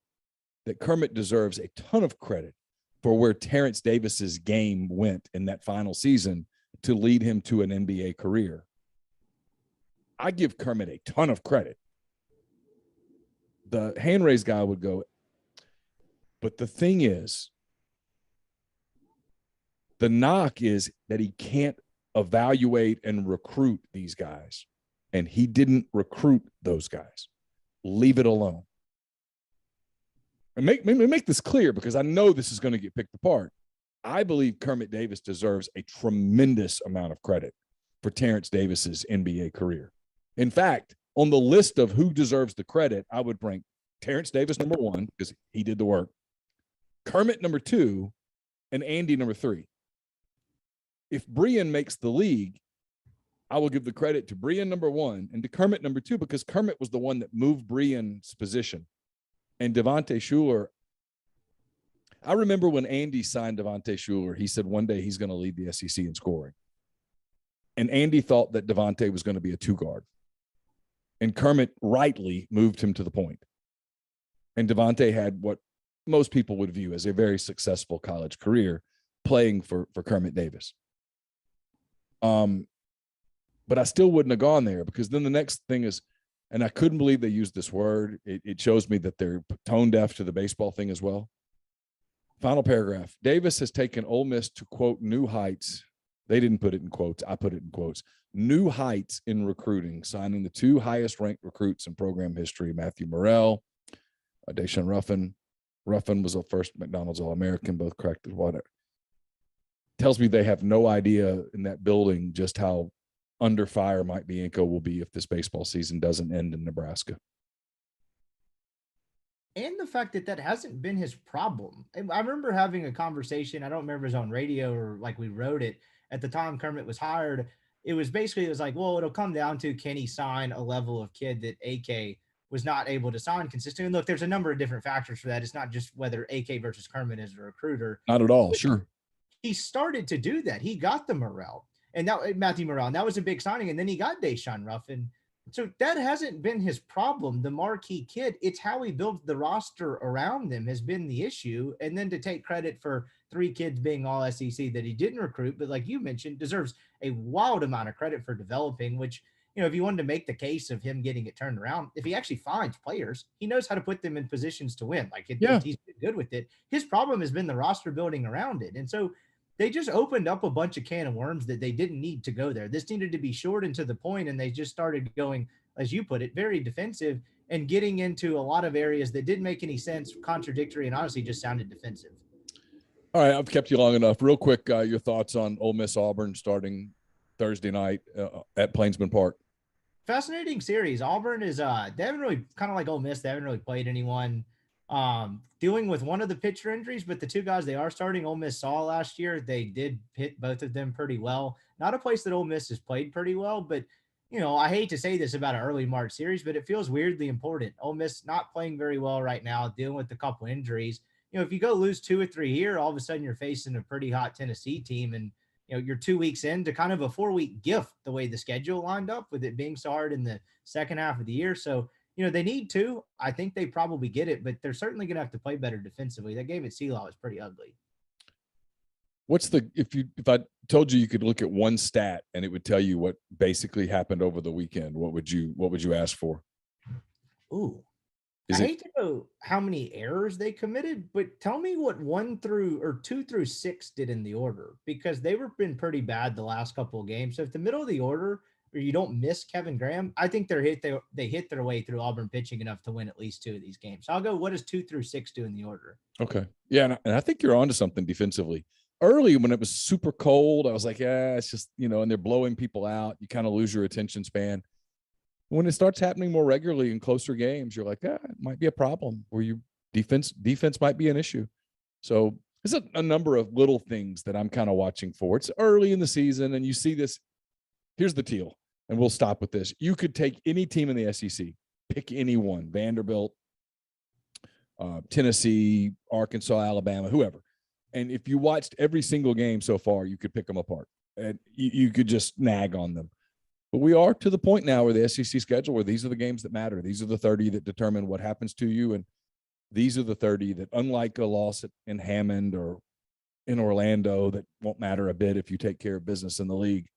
that Kermit deserves a ton of credit for where Terrence Davis's game went in that final season to lead him to an NBA career, I give Kermit a ton of credit. The hand raise guy would go, but the thing is, the knock is that he can't evaluate and recruit these guys. And he didn't recruit those guys. Leave it alone. And make this clear, because I know this is going to get picked apart. I believe Kermit Davis deserves a tremendous amount of credit for Terrence Davis's NBA career. In fact, on the list of who deserves the credit, I would rank Terrence Davis number 1, because he did the work, Kermit number 2, and Andy number 3. If Breein makes the league, I will give the credit to Breein number 1 and to Kermit number 2, because Kermit was the one that moved Breein's position. And Devontae Shuler, I remember when Andy signed Devontae Shuler, he said one day he's going to lead the SEC in scoring. And Andy thought that Devontae was going to be a 2-guard. And Kermit rightly moved him to the point. And Devontae had what most people would view as a very successful college career playing for Kermit Davis. But I still wouldn't have gone there, because then the next thing is, and I couldn't believe they used this word. It shows me that they're tone deaf to the baseball thing as well. Final paragraph. Davis has taken Ole Miss to, quote, new heights. They didn't put it in quotes. I put it in quotes. New heights in recruiting, signing the 2 highest ranked recruits in program history, Matthew Morrell, Deshaun Ruffin. Ruffin was the first McDonald's All-American, both corrected. Whatever. Tells me they have no idea in that building just how under fire Mike Bianco will be if this baseball season doesn't end in Nebraska. And the fact that hasn't been his problem. I remember having a conversation, I don't remember if it was on radio or like we wrote it, at the time Kermit was hired. It was like, well, it'll come down to, can he sign a level of kid that AK was not able to sign consistently? And look, there's a number of different factors for that. It's not just whether AK versus Kermit is a recruiter. Not at all, sure. He started to do that. He got the Morrell, and now Matthew Morrell, and that was a big signing. And then he got Deshaun Ruffin. So that hasn't been his problem, the marquee kid. It's how he built the roster around them has been the issue. And then to take credit for 3 kids being all SEC that he didn't recruit, but like you mentioned, deserves a wild amount of credit for developing, which, if you wanted to make the case of him getting it turned around, if he actually finds players, he knows how to put them in positions to win. He's been good with it. His problem has been the roster building around it. And so they just opened up a bunch of can of worms that they didn't need to go there. This needed to be shortened to the point, and they just started going, as you put it, very defensive and getting into a lot of areas that didn't make any sense, contradictory, and honestly just sounded defensive. All right, I've kept you long enough. Real quick, your thoughts on Ole Miss Auburn starting Thursday night at Plainsman Park. fascinating series. Auburn is they haven't really, kind of like Ole Miss, they haven't really played anyone dealing with one of the pitcher injuries, but the two guys they are starting, Ole Miss saw last year, they did hit both of them pretty well. Not a place that Ole Miss has played pretty well, but I hate to say this about an early March series, but it feels weirdly important. Ole Miss not playing very well right now, dealing with a couple injuries. If you go lose 2 or 3 here, all of a sudden you're facing a pretty hot Tennessee team, and you're 2 weeks into kind of a 4-week gift the way the schedule lined up with it being so hard in the second half of the year. So, they need to. I think they probably get it, but they're certainly going to have to play better defensively. That game at Selah was pretty ugly. What's if I told you could look at one stat and it would tell you what basically happened over the weekend, what would you ask for? Ooh. I hate to know how many errors they committed, but tell me what 2 through 6 did in the order, because they were been pretty bad the last couple of games. So if the middle of the order, or you don't miss Kevin Graham, I think they hit their way through Auburn pitching enough to win at least 2 of these games. So I'll go, what does 2 through 6 do in the order? Okay. Yeah, and I think you're onto something defensively. Early, when it was super cold, I was like, yeah, it's just, and they're blowing people out. You kind of lose your attention span. When it starts happening more regularly in closer games, you're like, yeah, it might be a problem where defense might be an issue. So there's a number of little things that I'm kind of watching for. It's early in the season, and you see this. Here's the deal, and we'll stop with this. You could take any team in the SEC, pick anyone, Vanderbilt, Tennessee, Arkansas, Alabama, whoever. And if you watched every single game so far, you could pick them apart, and you could just nag on them. But we are to the point now where the SEC schedule, where these are the games that matter. These are the 30 that determine what happens to you. And these are the 30 that, unlike a loss in Hammond or in Orlando, that won't matter a bit if you take care of business in the league.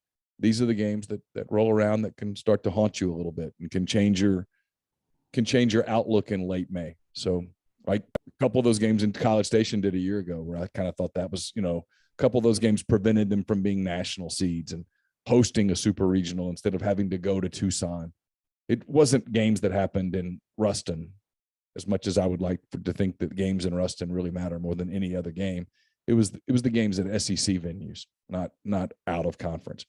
These are the games that roll around that can start to haunt you a little bit and can change your outlook in late May. So like a couple of those games in College Station did a year ago, where I kind of thought that was, a couple of those games prevented them from being national seeds and hosting a super regional instead of having to go to Tucson. It wasn't games that happened in Ruston, as much as I would like to think that games in Ruston really matter more than any other game. It was the games at SEC venues, not out of conference.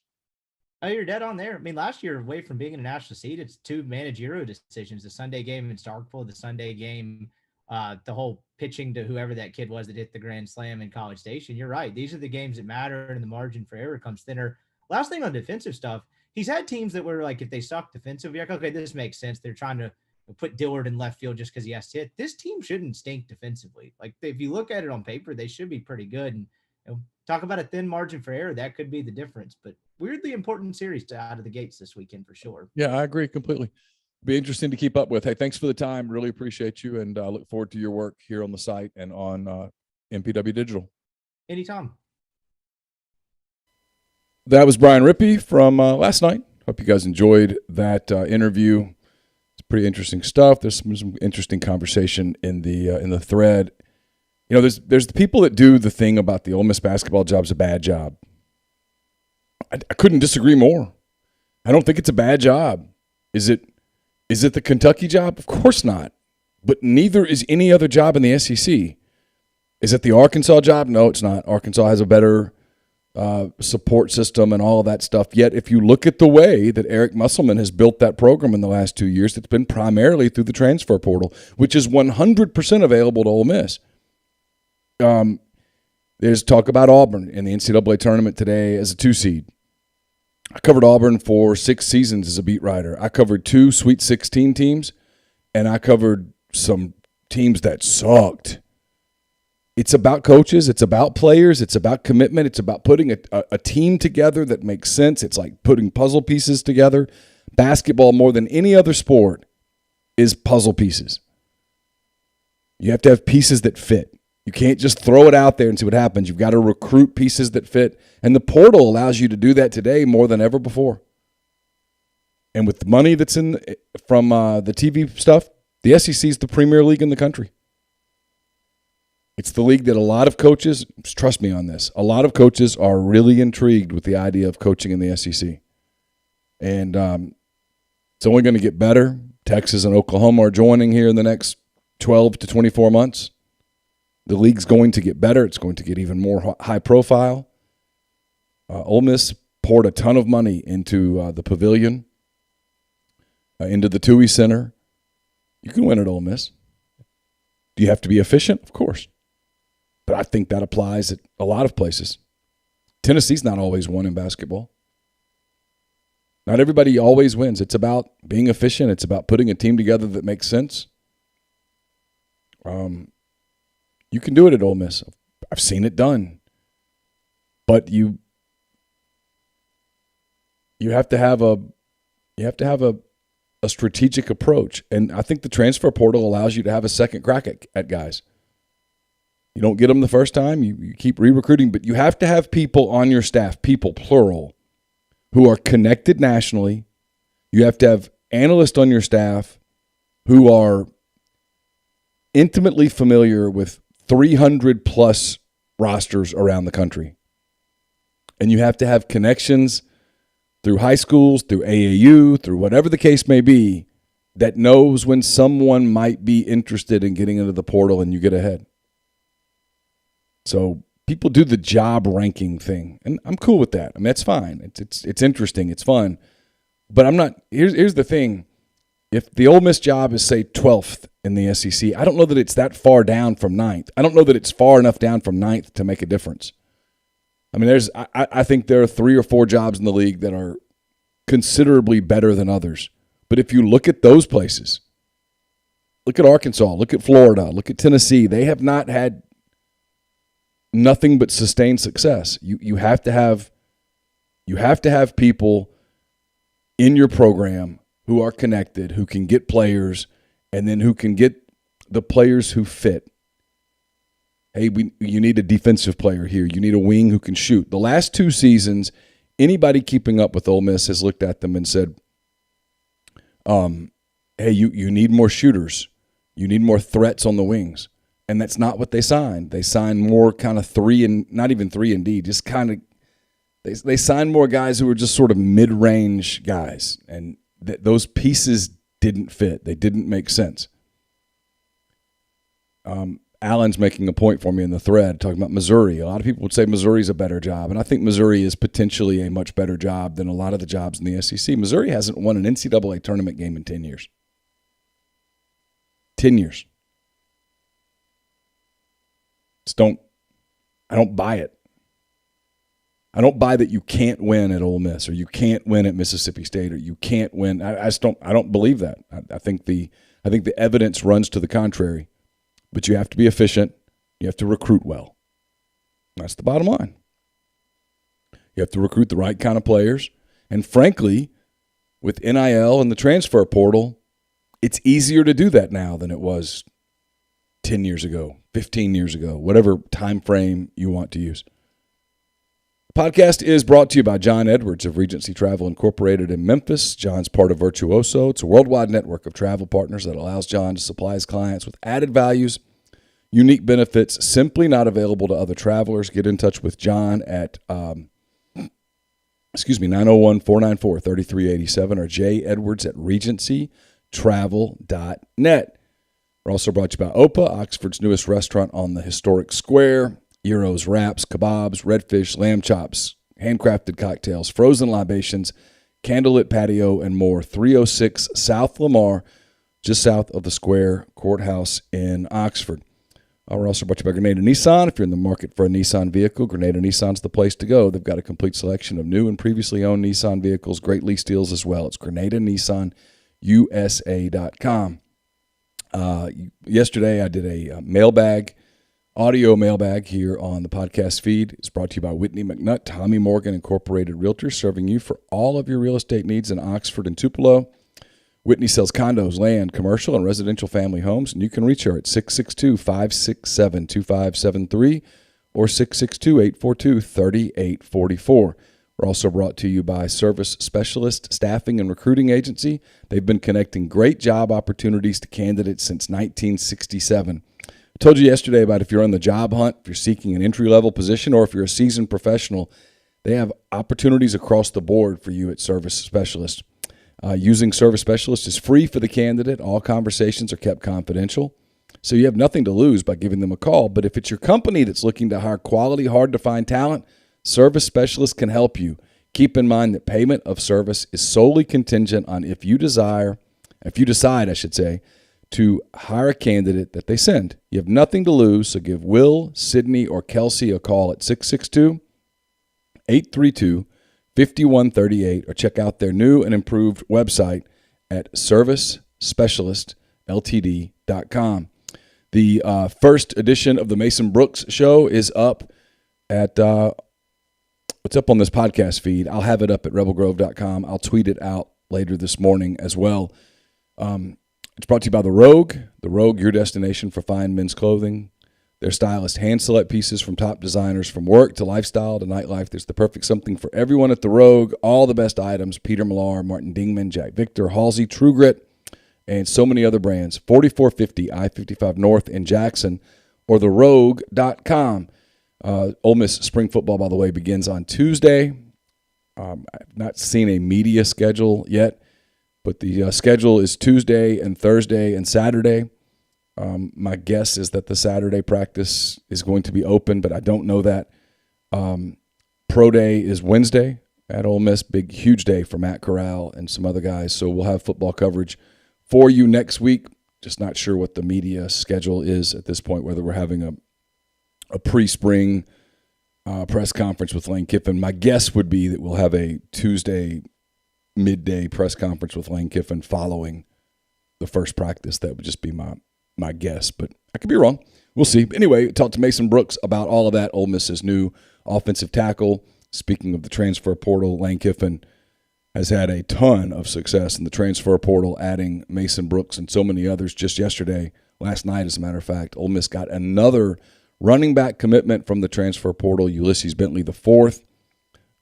Oh, you're dead on there. I mean, last year, away from being in a national seed, it's 2 managerial decisions: the Sunday game in Starkville, the Sunday game, the whole pitching to whoever that kid was that hit the grand slam in College Station. You're right. These are the games that matter, and the margin for error comes thinner. Last thing on defensive stuff, he's had teams that were like, if they suck defensively, like, okay, this makes sense. They're trying to put Dillard in left field just because he has to hit. This team shouldn't stink defensively. Like, if you look at it on paper, they should be pretty good. And talk about a thin margin for error, that could be the difference. But weirdly important series out of the gates this weekend for sure. Yeah, I agree completely. Be interesting to keep up with. Hey, thanks for the time. Really appreciate you, and look forward to your work here on the site and on MPW Digital. Anytime. That was Brian Rippee from last night. Hope you guys enjoyed that interview. It's pretty interesting stuff. There's some interesting conversation in the thread. There's the people that do the thing about the Ole Miss basketball job's a bad job. I couldn't disagree more. I don't think it's a bad job. Is it the Kentucky job? Of course not. But neither is any other job in the SEC. Is it the Arkansas job? No, it's not. Arkansas has a better support system and all of that stuff. Yet, if you look at the way that Eric Musselman has built that program in the last 2 years, it's been primarily through the transfer portal, which is 100% available to Ole Miss. There's talk about Auburn in the NCAA tournament today as a 2 seed. I covered Auburn for 6 seasons as a beat writer. I covered 2 Sweet 16 teams, and I covered some teams that sucked. It's about coaches. It's about players. It's about commitment. It's about putting a team together that makes sense. It's like putting puzzle pieces together. Basketball, more than any other sport, is puzzle pieces. You have to have pieces that fit. You can't just throw it out there and see what happens. You've got to recruit pieces that fit. And the portal allows you to do that today more than ever before. And with the money that's from the TV stuff, the SEC is the premier league in the country. It's the league that a lot of coaches, trust me on this, a lot of coaches are really intrigued with the idea of coaching in the SEC. And it's only going to get better. Texas and Oklahoma are joining here in the next 12 to 24 months. The league's going to get better. It's going to get even more high profile. Ole Miss poured a ton of money into the pavilion. into the Tui Center, you can win at Ole Miss. Do you have to be efficient? Of course. But I think that applies at a lot of places. Tennessee's not always won in basketball. Not everybody always wins. It's about being efficient. It's about putting a team together that makes sense. You can do it at Ole Miss. I've seen it done. But you have to have a strategic approach. And I think the transfer portal allows you to have a second crack at guys. You don't get them the first time. You keep re-recruiting. But you have to have people on your staff, people, plural, who are connected nationally. You have to have analysts on your staff who are intimately familiar with 300-plus rosters around the country. And you have to have connections through high schools, through AAU, through whatever the case may be, that knows when someone might be interested in getting into the portal and you get ahead. So people do the job ranking thing, and I'm cool with that. I mean, that's fine. It's interesting. It's fun. But I'm not – here's the thing. If the Ole Miss job is, say, 12th in the SEC, I don't know that it's that far down from 9th. I don't know that it's far enough down from 9th to make a difference. I mean, I think there are 3 or 4 jobs in the league that are considerably better than others. But if you look at those places, look at Arkansas, look at Florida, look at Tennessee, they have not had nothing but sustained success. You have to have people in your program who are connected, who can get players, and then who can get the players who fit. Hey, you need a defensive player here. You need a wing who can shoot. The last 2 seasons, anybody keeping up with Ole Miss has looked at them and said, hey, you need more shooters. You need more threats on the wings. And that's not what they signed. They signed more kind of 3 and not even 3 and D, just kind of they signed more guys who were just sort of mid-range guys. And those pieces didn't fit. They didn't make sense. Alan's making a point for me in the thread talking about Missouri. A lot of people would say Missouri's a better job, and I think Missouri is potentially a much better job than a lot of the jobs in the SEC. Missouri hasn't won an NCAA tournament game in 10 years. 10 years. I don't buy it. I don't buy that you can't win at Ole Miss or you can't win at Mississippi State or you can't win. I don't believe that. I think the evidence runs to the contrary. But you have to be efficient. You have to recruit well. That's the bottom line. You have to recruit the right kind of players. And frankly, with NIL and the transfer portal, it's easier to do that now than it was 10 years ago, 15 years ago, whatever time frame you want to use. The podcast is brought to you by John Edwards of Regency Travel Incorporated in Memphis. John's part of Virtuoso. It's a worldwide network of travel partners that allows John to supply his clients with added values, unique benefits, simply not available to other travelers. Get in touch with John at 901-494-3387 or jedwards@regencytravel.net. We're also brought to you by Opa, Oxford's newest restaurant on the historic square. Gyros, wraps, kebabs, redfish, lamb chops, handcrafted cocktails, frozen libations, candlelit patio, and more. 306 South Lamar, just south of the Square Courthouse in Oxford. We're also brought to you by Grenada Nissan. If you're in the market for a Nissan vehicle, Grenada Nissan's the place to go. They've got a complete selection of new and previously owned Nissan vehicles, great lease deals as well. It's GrenadaNissanUSA.com. Yesterday I did a audio mailbag here on the podcast feed. It's brought to you by Whitney McNutt, Tommy Morgan Incorporated Realtors, serving you for all of your real estate needs in Oxford and Tupelo. Whitney sells condos, land, commercial, and residential family homes, and you can reach her at 662-567-2573 or 662-842-3844. We're also brought to you by Service Specialist Staffing and Recruiting Agency. They've been connecting great job opportunities to candidates since 1967. I told you yesterday about if you're on the job hunt, if you're seeking an entry-level position, or if you're a seasoned professional, they have opportunities across the board for you at Service Specialist. Using Service Specialist is free for the candidate. All conversations are kept confidential, so you have nothing to lose by giving them a call. But if it's your company that's looking to hire quality, hard-to-find talent, Service Specialist can help you. Keep in mind that payment of service is solely contingent on if you desire if you decide, I should say, to hire a candidate that they send, you have nothing to lose. So give Will, Sydney, or Kelsey a call at 662-832-5138 or check out their new and improved website at servicespecialistltd.com. The first edition of the Mason Brooks Show is up at it's up on this podcast feed. I'll have it up at rebelgrove.com. I'll tweet it out later this morning as well. It's brought to you by The Rogue. The Rogue, your destination for fine men's clothing. Their stylist hand-select pieces from top designers, from work to lifestyle to nightlife. There's the perfect something for everyone at The Rogue. All the best items: Peter Millar, Martin Dingman, Jack Victor, Halsey, True Grit, and so many other brands. 4450 I-55 North in Jackson, or therogue.com. Ole Miss spring football, by the way, begins on Tuesday. I've not seen a media schedule yet, but the schedule is Tuesday and Thursday and Saturday. My guess is that the Saturday practice is going to be open, but I don't know that. Pro Day is Wednesday at Ole Miss. Huge day for Matt Corral and some other guys. So we'll have football coverage for you next week. Just not sure what the media schedule is at this point, whether we're having a pre-spring press conference with Lane Kiffin. My guess would be that we'll have a Tuesday midday press conference with Lane Kiffin following the first practice. That would just be my guess, but I could be wrong. We'll see. Anyway, talk to Mason Brooks about all of that. Ole Miss's new offensive tackle. Speaking of the transfer portal, Lane Kiffin has had a ton of success in the transfer portal, adding Mason Brooks and so many others. Just yesterday, last night, as a matter of fact, Ole Miss got another running back commitment from the transfer portal, Ulysses Bentley IV,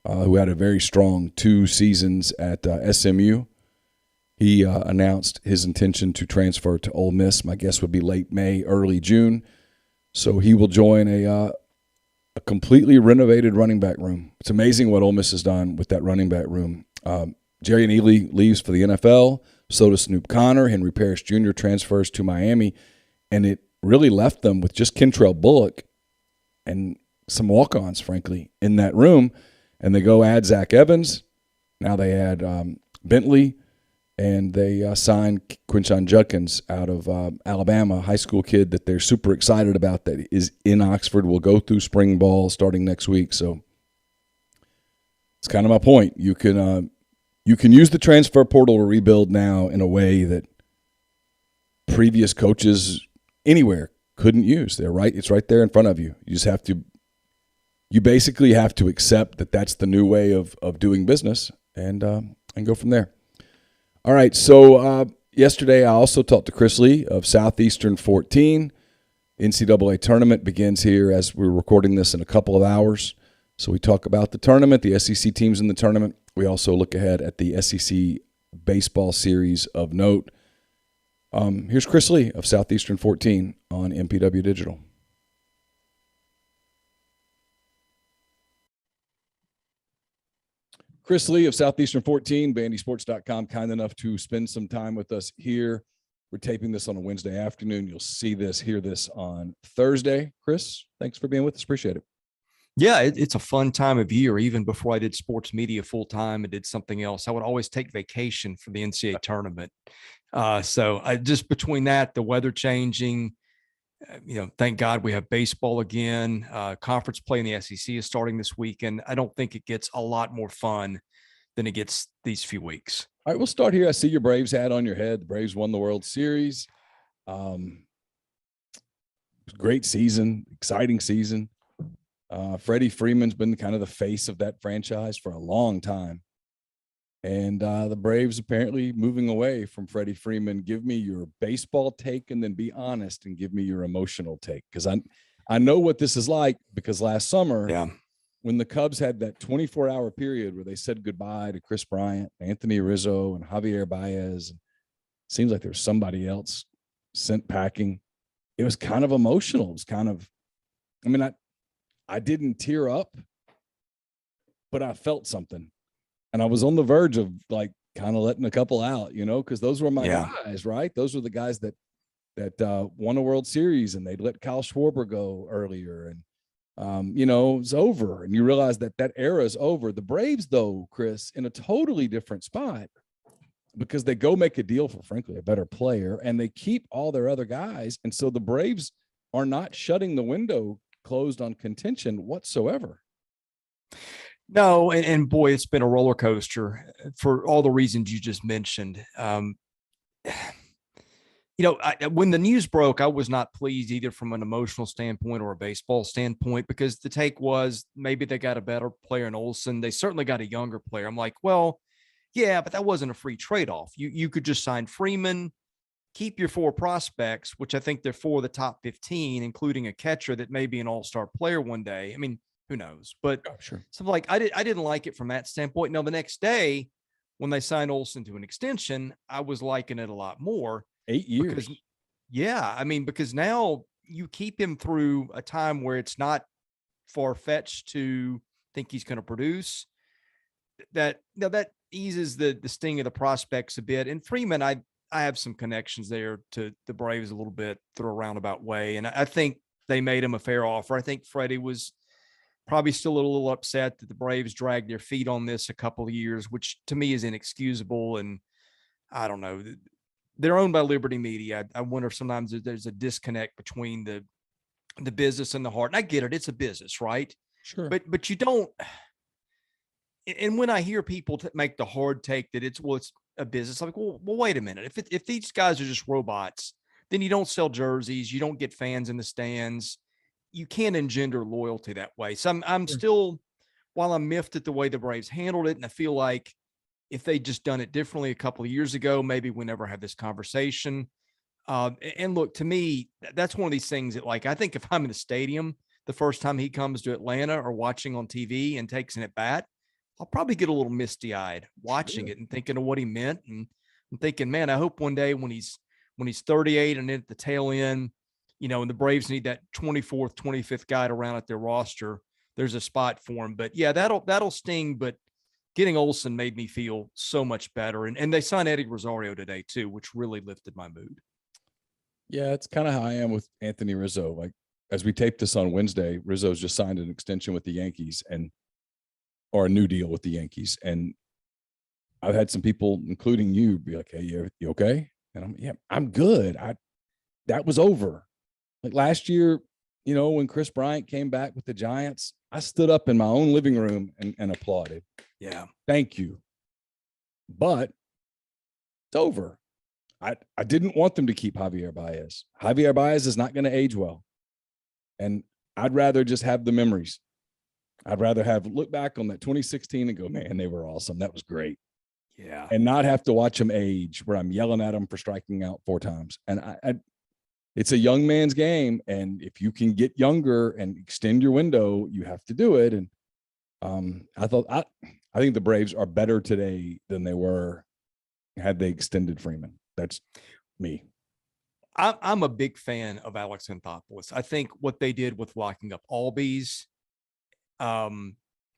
who had a very strong 2 seasons at SMU. He announced his intention to transfer to Ole Miss. My guess would be late May, early June. So he will join a completely renovated running back room. It's amazing what Ole Miss has done with that running back room. Jerry Neely leaves for the NFL. So does Snoop Connor. Henry Parrish Jr. transfers to Miami. And it really left them with just Kentrell Bullock and some walk-ons, frankly, in that room. And they go add Zach Evans. Now they add Bentley. And they signed Quinshon Judkins out of Alabama, a high school kid that they're super excited about, that is in Oxford, will go through spring ball starting next week. So it's kind of my point. You can use the transfer portal to rebuild now in a way that previous coaches anywhere couldn't use. It's right there in front of you. You basically have to accept that that's the new way of doing business and go from there. All right, so yesterday I also talked to Chris Lee of Southeastern 14. NCAA Tournament begins here as we're recording this in a couple of hours. So we talk about the tournament, the SEC teams in the tournament. We also look ahead at the SEC baseball series of note. Here's Chris Lee of Southeastern 14 on MPW Digital. Chris Lee of Southeastern 14, bandysports.com, kind enough to spend some time with us here. We're taping this on a Wednesday afternoon. You'll hear this on Thursday. Chris, thanks for being with us. Appreciate it. Yeah, it's a fun time of year. Even before I did sports media full time and did something else, I would always take vacation for the NCAA tournament. So I just between that, the weather changing, thank God we have baseball again. Conference play in the SEC is starting this weekend. I don't think it gets a lot more fun than it gets these few weeks. All right, we'll start here. I see your Braves hat on your head. The Braves won the World Series. Great season, exciting season. Freddie Freeman's been kind of the face of that franchise for a long time. And the Braves apparently moving away from Freddie Freeman. Give me your baseball take and then be honest and give me your emotional take. Because I know what this is like, because last summer, when the Cubs had that 24-hour period where they said goodbye to Chris Bryant, Anthony Rizzo, and Javier Baez, it seems like there's somebody else sent packing. It was kind of emotional. It was kind of, I didn't tear up, but I felt something. And I was on the verge of kind of letting a couple out, because those were my guys, right? Those were the guys that won a World Series, and they'd let Kyle Schwarber go earlier. And, it's over. And you realize that era is over. The Braves, though, Chris, in a totally different spot. because they go make a deal for, frankly, a better player, and they keep all their other guys. And so the Braves are not shutting the window closed on contention whatsoever. No, and boy, it's been a roller coaster for all the reasons you just mentioned. When the news broke, I was not pleased either from an emotional standpoint or a baseball standpoint, because the take was maybe they got a better player in Olson. They certainly got a younger player. I'm like, well, yeah, but that wasn't a free trade-off. You could just sign Freeman, keep your 4 prospects, which I think they're 4 of the top 15, including a catcher that may be an all-star player one day. I mean, who knows? But sure. So like I didn't like it from that standpoint. Now, the next day when they signed Olson to an extension, I was liking it a lot more. 8 years. Because now you keep him through a time where it's not far-fetched to think he's going to produce. That eases the sting of the prospects a bit. And Freeman, I have some connections there to the Braves a little bit through a roundabout way. And I think they made him a fair offer. I think Freddie was probably still a little upset that the Braves dragged their feet on this a couple of years, which to me is inexcusable. And I don't know. They're owned by Liberty Media. I wonder if sometimes there's a disconnect between the business and the heart. And I get it. It's a business, right? Sure. But you don't. And when I hear people make the hard take that it's a business, I'm like, well, wait a minute. If these guys are just robots, then you don't sell jerseys. You don't get fans in the stands. You can't engender loyalty that way. So I'm still, while I'm miffed at the way the Braves handled it, and I feel like if they just done it differently a couple of years ago, maybe we never have this conversation. And look, to me, that's one of these things that, like, I think if I'm in the stadium the first time he comes to Atlanta or watching on TV and takes an at bat, I'll probably get a little misty eyed watching it and thinking of what he meant. And I'm thinking, man, I hope one day when he's 38 and at the tail end, and the Braves need that 24th, 25th guy to round out their roster, there's a spot for him. But yeah, that'll sting. But getting Olson made me feel so much better. And they signed Eddie Rosario today too, which really lifted my mood. Yeah, it's kind of how I am with Anthony Rizzo. Like, as we tape this on Wednesday, Rizzo's just signed an extension with the Yankees or a new deal with the Yankees. And I've had some people, including you, be like, hey, you okay? And I'm good. That was over. Like last year, when Chris Bryant came back with the Giants, I stood up in my own living room and applauded. Yeah. Thank you. But it's over. I didn't want them to keep Javier Baez. Javier Baez is not going to age well. And I'd rather just have the memories. I'd rather look back on that 2016 and go, man, they were awesome. That was great. Yeah. And not have to watch them age where I'm yelling at them for striking out 4 times. And it's a young man's game. And if you can get younger and extend your window, you have to do it. And I think the Braves are better today than they were had they extended Freeman. That's me. I'm a big fan of Alex Anthopoulos. I think what they did with locking up Albies and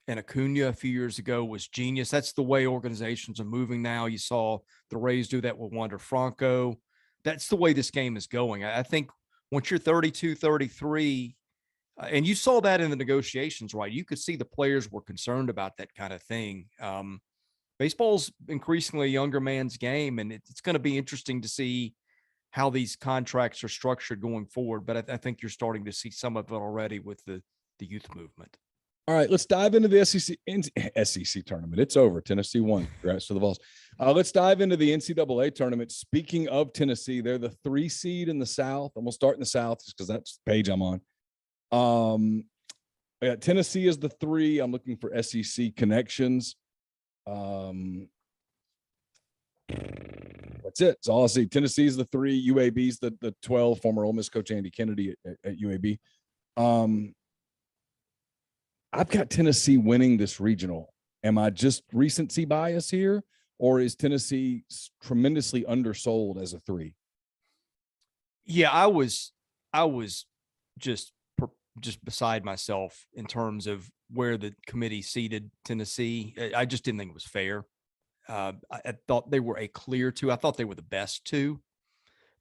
Acuna a few years ago was genius. That's the way organizations are moving now. You saw the Rays do that with Wander Franco. That's the way this game is going. I think once you're 32, 33, and you saw that in the negotiations, right? You could see the players were concerned about that kind of thing. Baseball's increasingly a younger man's game, and it's going to be interesting to see how these contracts are structured going forward. But I think you're starting to see some of it already with the youth movement. All right, let's dive into the SEC tournament. It's over. Tennessee won. Congrats to the Vols. Let's dive into the NCAA tournament. Speaking of Tennessee, they're the 3 seed in the South. I'm going to start in the South just because that's the page I'm on. I got Tennessee as the 3. I'm looking for SEC connections. That's it. That's all I see. Tennessee is the 3. UAB's the 12. Former Ole Miss coach Andy Kennedy at UAB. I've got Tennessee winning this regional. Am I just recency bias here, or is Tennessee tremendously undersold as a 3? Yeah, I was just beside myself in terms of where the committee seated Tennessee. I just didn't think it was fair. I thought they were a clear 2. I thought they were the best 2,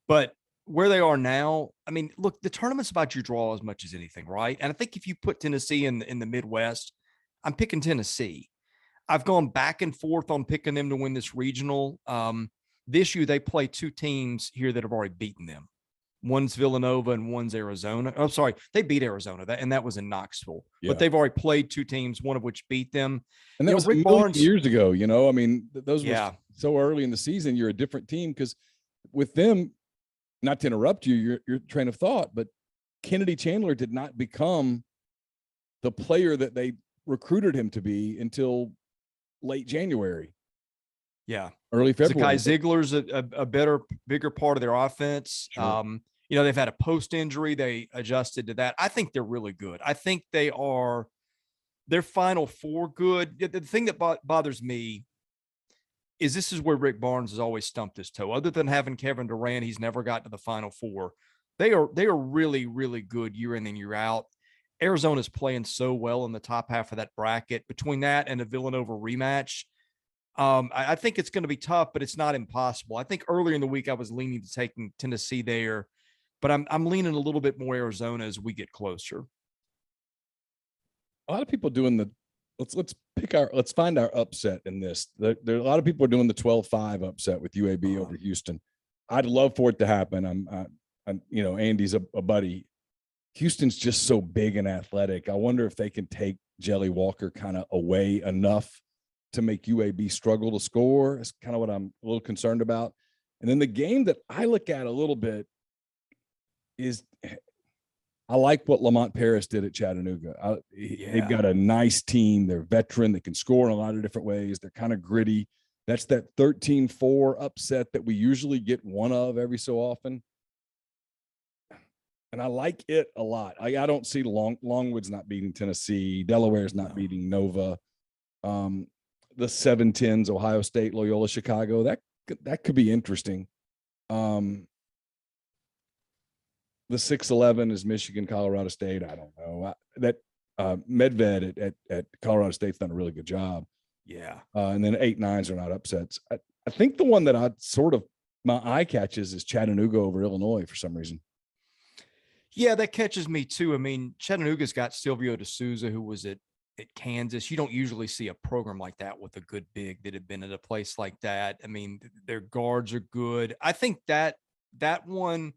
but where they are now, I mean, look, the tournament's about your draw as much as anything, right? And I think if you put Tennessee in the Midwest, I'm picking Tennessee. I've gone back and forth on picking them to win this regional. This year they play two teams here that have already beaten them. One's Villanova and one's Arizona. I'm sorry, they beat Arizona, and that was in Knoxville. Yeah. But they've already played two teams, one of which beat them. And that was Rick Barnes years ago. I mean, those were so early in the season. You're a different team because with them, not to interrupt you, your train of thought, but Kennedy Chandler did not become the player that they recruited him to be until late January. Yeah. Early February. Zakai Ziegler's a better, bigger part of their offense. Sure. They've had a post injury. They adjusted to that. I think they're really good. I think their Final Four good. The thing that bothers me is this is where Rick Barnes has always stumped his toe. Other than having Kevin Durant, he's never gotten to the Final Four. They are really, really good year in and year out. Arizona's playing so well in the top half of that bracket. Between that and the Villanova rematch, I think it's going to be tough, but it's not impossible. I think earlier in the week I was leaning to taking Tennessee there, but I'm leaning a little bit more Arizona as we get closer. A lot of people doing let's find our upset in this. There are a lot of people are doing the 12-5 upset with UAB over Houston. I'd love for it to happen. Andy's a buddy. Houston's just so big and athletic. I wonder if they can take Jelly Walker kind of away enough to make UAB struggle to score. It's kind of what I'm a little concerned about. And then the game that I look at a little bit is I like what Lamont Paris did at Chattanooga. They've got a nice team. They're veteran. They can score in a lot of different ways. They're kind of gritty. That's that 13-4 upset that we usually get one of every so often. And I like it a lot. I don't see Longwood's not beating Tennessee. Delaware's not beating Nova. The 7-10s, Ohio State, Loyola, Chicago, that could be interesting. The 6-11 is Michigan, Colorado State. I don't know. Medved at Colorado State's done a really good job. Yeah. And then 8-9s are not upsets. I think the one that my eye catches is Chattanooga over Illinois for some reason. Yeah, that catches me too. I mean, Chattanooga's got Silvio D'Souza, who was at Kansas. You don't usually see a program like that with a good big that had been at a place like that. I mean, their guards are good. I think that one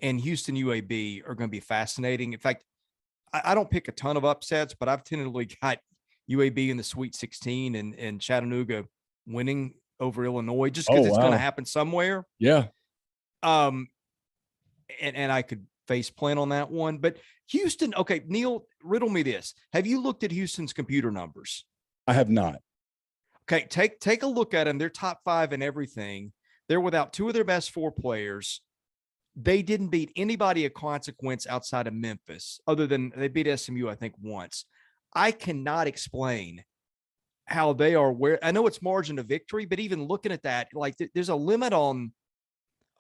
and Houston UAB are going to be fascinating. In fact, I don't pick a ton of upsets, but I've tentatively got UAB in the Sweet 16 and Chattanooga winning over Illinois just because it's going to happen somewhere. Yeah. And I could face plan on that one, but Houston. Okay, Neal, riddle me this. Have you looked at Houston's computer numbers? I have not. Okay. Take a look at them. They're top 5 in everything. They're without 2 of their best 4 players. They didn't beat anybody of consequence outside of Memphis, other than they beat SMU, I think, once. I cannot explain how they are where. I know it's margin of victory, but even looking at that, like there's a limit on,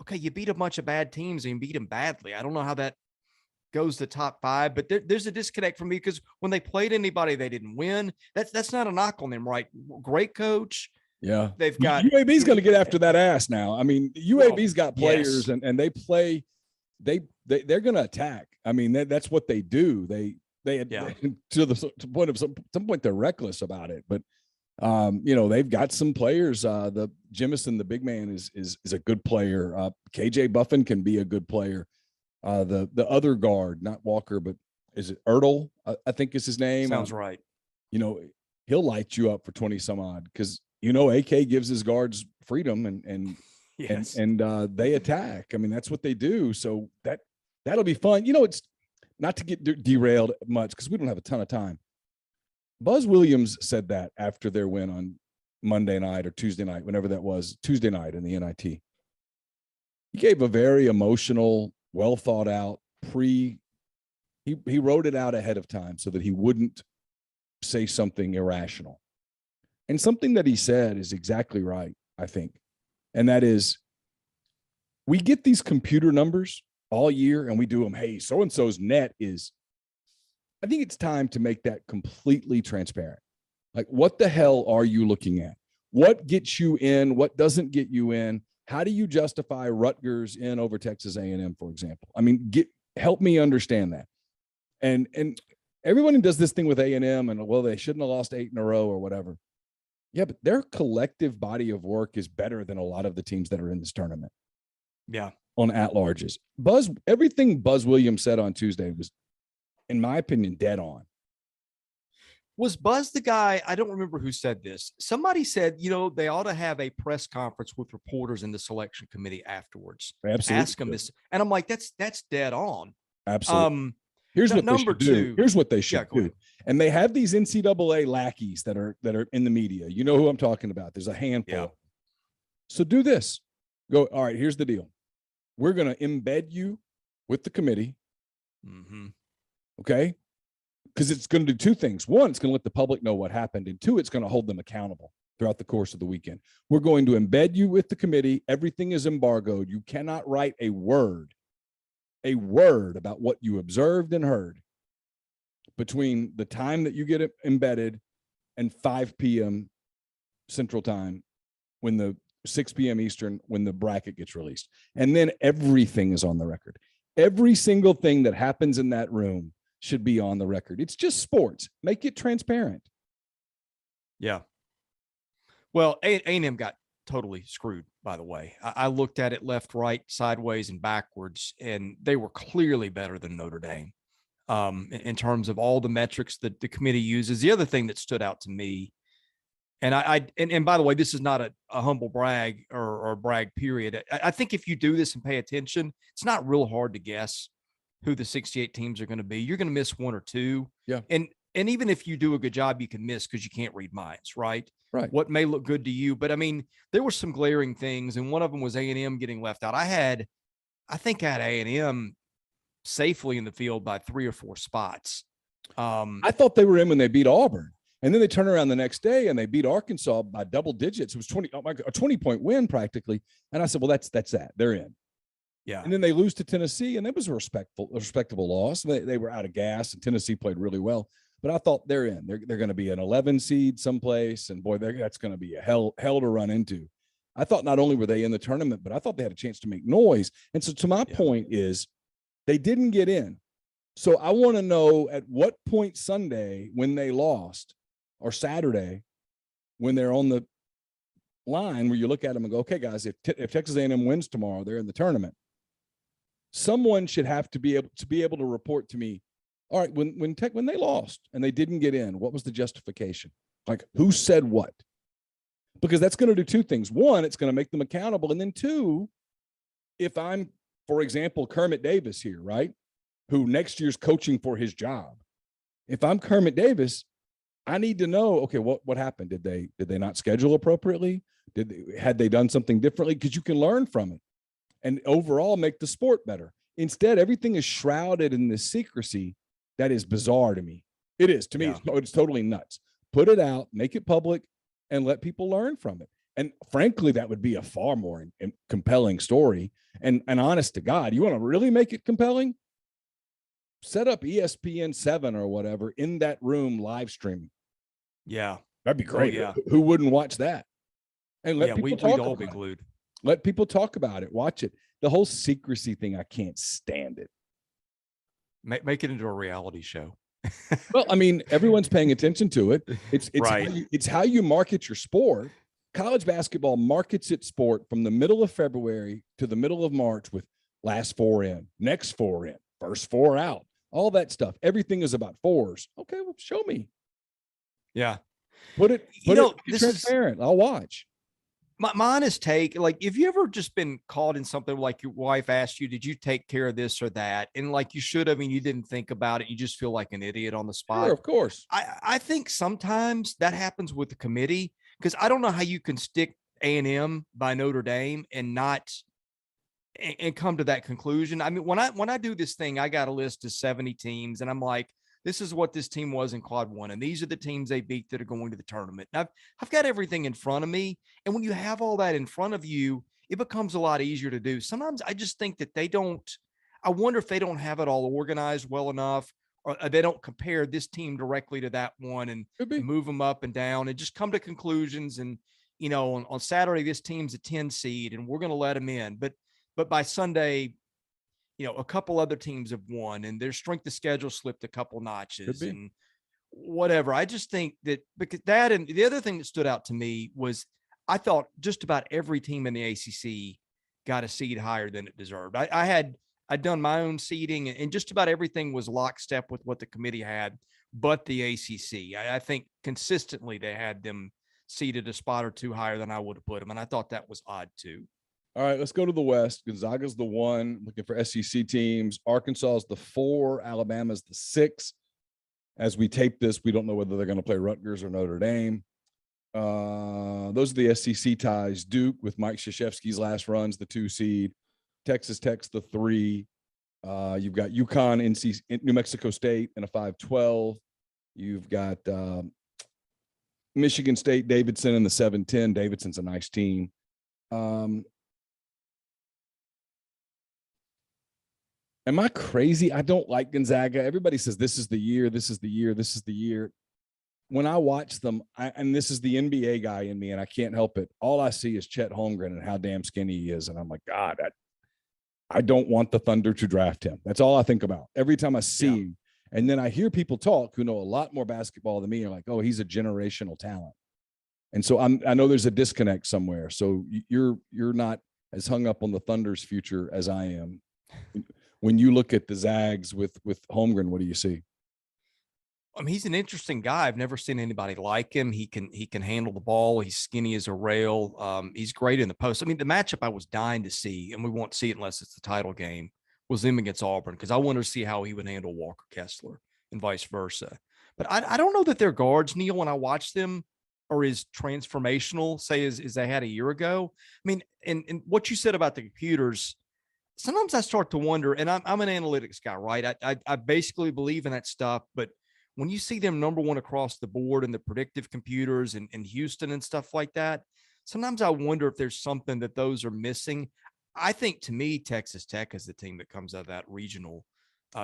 okay, you beat a bunch of bad teams and beat them badly. I don't know how that goes to top 5, but there's a disconnect for me because when they played anybody, they didn't win. That's not a knock on them, right? Great coach. Yeah. They've got UAB's going to get after that ass now. I mean, UAB's got players and they play, they're going to attack. I mean, that's what they do. They to the point of some point they're reckless about it, but they've got some players. The Jemison, the big man, is a good player. KJ Buffin can be a good player. The other guard, not Walker, but is it Ertl? I think is his name. Sounds right. He'll light you up for 20 some odd because AK gives his guards freedom and they attack. I mean, that's what they do. So that'll be fun. It's not to get derailed much because we don't have a ton of time. Buzz Williams said that after their win on Monday night or Tuesday night, whenever that was, Tuesday night in the NIT. He gave a very emotional, well thought out he wrote it out ahead of time so that he wouldn't say something irrational. And something that he said is exactly right, I think. And that is, we get these computer numbers all year and we do them. Hey, so-and-so's net is, I think it's time to make that completely transparent. Like, what the hell are you looking at? What gets you in? What doesn't get you in? How do you justify Rutgers in over Texas A&M, for example? I mean, help me understand that. And everyone who does this thing with A&M and, well, they shouldn't have lost 8 in a row or whatever. Yeah, but their collective body of work is better than a lot of the teams that are in this tournament. Yeah. On at-larges. Everything Buzz Williams said on Tuesday was, in my opinion, dead on. Was Buzz the guy? I don't remember who said this. Somebody said, they ought to have a press conference with reporters in the selection committee afterwards. Absolutely. Ask them this. And I'm like, that's dead on. Absolutely. Here's what number they should do. Here's what they should do. Ahead. And they have these NCAA lackeys that are in the media. You know who I'm talking about. There's a handful. Yeah. So do this. Go, all right, here's the deal. We're going to embed you with the committee. Mm-hmm. Okay? Because it's going to do two things. One, it's going to let the public know what happened. And two, it's going to hold them accountable throughout the course of the weekend. We're going to embed you with the committee. Everything is embargoed. You cannot write a word about what you observed and heard between the time that you get embedded and 5 p.m. Central Time, when the 6 p.m. Eastern, when the bracket gets released. And then everything is on the record. Every single thing that happens in that room should be on the record. It's just sports. Make it transparent. Yeah. Well, A&M got totally screwed, by the way. I looked at it left, right, sideways, and backwards, and they were clearly better than Notre Dame in terms of all the metrics that the committee uses. The other thing that stood out to me, and and by the way, this is not a humble brag or brag period. I think if you do this and pay attention, it's not real hard to guess who the 68 teams are going to be. You're going to miss one or two. Yeah. And even if you do a good job, you can miss because you can't read minds, right? Right. What may look good to you. But I mean, there were some glaring things, and one of them was A&M getting left out. I think I had A&M safely in the field by 3 or 4 spots. I thought they were in when they beat Auburn. And then they turn around the next day and they beat Arkansas by double digits. It was a 20-point win practically. And I said, well, that's that. They're in. Yeah. And then they lose to Tennessee, and that was a respectable loss. They were out of gas, and Tennessee played really well. But I thought they're in. They're going to be an 11 seed someplace, and boy, that's going to be a hell to run into. I thought not only were they in the tournament, but I thought they had a chance to make noise. And so, to my point is, they didn't get in. So I want to know at what point Sunday when they lost, or Saturday when they're on the line where you look at them and go, okay, guys, if Texas A&M wins tomorrow, they're in the tournament. Someone should have to be able to report to me, all right, when they lost and they didn't get in, what was the justification? Like, who said what? Because that's going to do two things. One, it's going to make them accountable. And then two, if I'm, for example, Kermit Davis here, right, who next year's coaching for his job, if I'm Kermit Davis, I need to know, okay, what happened? Did they not schedule appropriately? Had they done something differently? Because you can learn from it and overall make the sport better. Instead, everything is shrouded in this secrecy that is bizarre to me. It is. To me, it's totally nuts. Put it out, make it public, and let people learn from it. And frankly, that would be a far more compelling story. And honest to God, you want to really make it compelling? Set up ESPN 7 or whatever in that room live streaming. Yeah. That'd be great. Oh, yeah. Who wouldn't watch that? And let people talk all about be it. glued. Let people talk about it. Watch it. The whole secrecy thing, I can't stand it. Make it into a reality show. Well, I mean, everyone's paying attention to it. It's right. It's how you market your sport. College basketball markets its sport from the middle of February to the middle of March with last 4 in, next 4 in, first 4 out, all that stuff. Everything is about fours. Okay, well, show me. Yeah. Put it transparent. I'll watch. My honest take, like, if you ever just been caught in something like your wife asked you, did you take care of this or that? And like you should have, and you didn't think about it. You just feel like an idiot on the spot. Sure, of course. I think sometimes that happens with the committee, because I don't know how you can stick A&M by Notre Dame and not and come to that conclusion. I mean, when I do this thing, I got a list of 70 teams, and I'm like, this is what this team was in Quad 1, and these are the teams they beat that are going to the tournament. Now, I've got everything in front of me, and when you have all that in front of you, it becomes a lot easier to do. Sometimes I just think that I wonder if they don't have it all organized well enough, or they don't compare this team directly to that one and move them up and down and just come to conclusions. And, on Saturday, this team's a 10 seed, and we're going to let them in. But by Sunday, a couple other teams have won, and their strength of schedule slipped a couple notches. And whatever. I just think that because that, and the other thing that stood out to me was I thought just about every team in the ACC got a seed higher than it deserved. I'd done my own seeding, and just about everything was lockstep with what the committee had, but the ACC. I think consistently they had them seeded a spot or two higher than I would have put them, and I thought that was odd too. All right, let's go to the West. Gonzaga's the 1, looking for SEC teams. Arkansas is the 4, Alabama's the 6. As we tape this, we don't know whether they're going to play Rutgers or Notre Dame. Those are the SEC ties. Duke with Mike Krzyzewski's last runs, the 2 seed. Texas Tech's the 3. You've got UConn, New Mexico State in a 5-12. You've got Michigan State, Davidson in the 7-10. Davidson's a nice team. Am I crazy? I don't like Gonzaga. Everybody says this is the year, this is the year, this is the year. When I watch them, and this is the NBA guy in me, and I can't help it, all I see is Chet Holmgren and how damn skinny he is. And I'm like, God, I don't want the Thunder to draft him. That's all I think about every time I see him. And then I hear people talk who know a lot more basketball than me are like, oh, he's a generational talent. And so I know there's a disconnect somewhere. So you're not as hung up on the Thunder's future as I am. When you look at the Zags with Holmgren, what do you see? I mean, he's an interesting guy. I've never seen anybody like him. He can handle the ball. He's skinny as a rail. He's great in the post. I mean, the matchup I was dying to see, and we won't see it unless it's the title game, was him against Auburn, because I wanted to see how he would handle Walker Kessler and vice versa. But I don't know that their guards, Neal, when I watch them, are as transformational, say, as they had a year ago. I mean, and what you said about the computers, sometimes I start to wonder, and I'm an analytics guy, right? I basically believe in that stuff, but when you see them number 1 across the board in the predictive computers and Houston and stuff like that, sometimes I wonder if there's something that those are missing. I think, to me, Texas Tech is the team that comes out of that regional,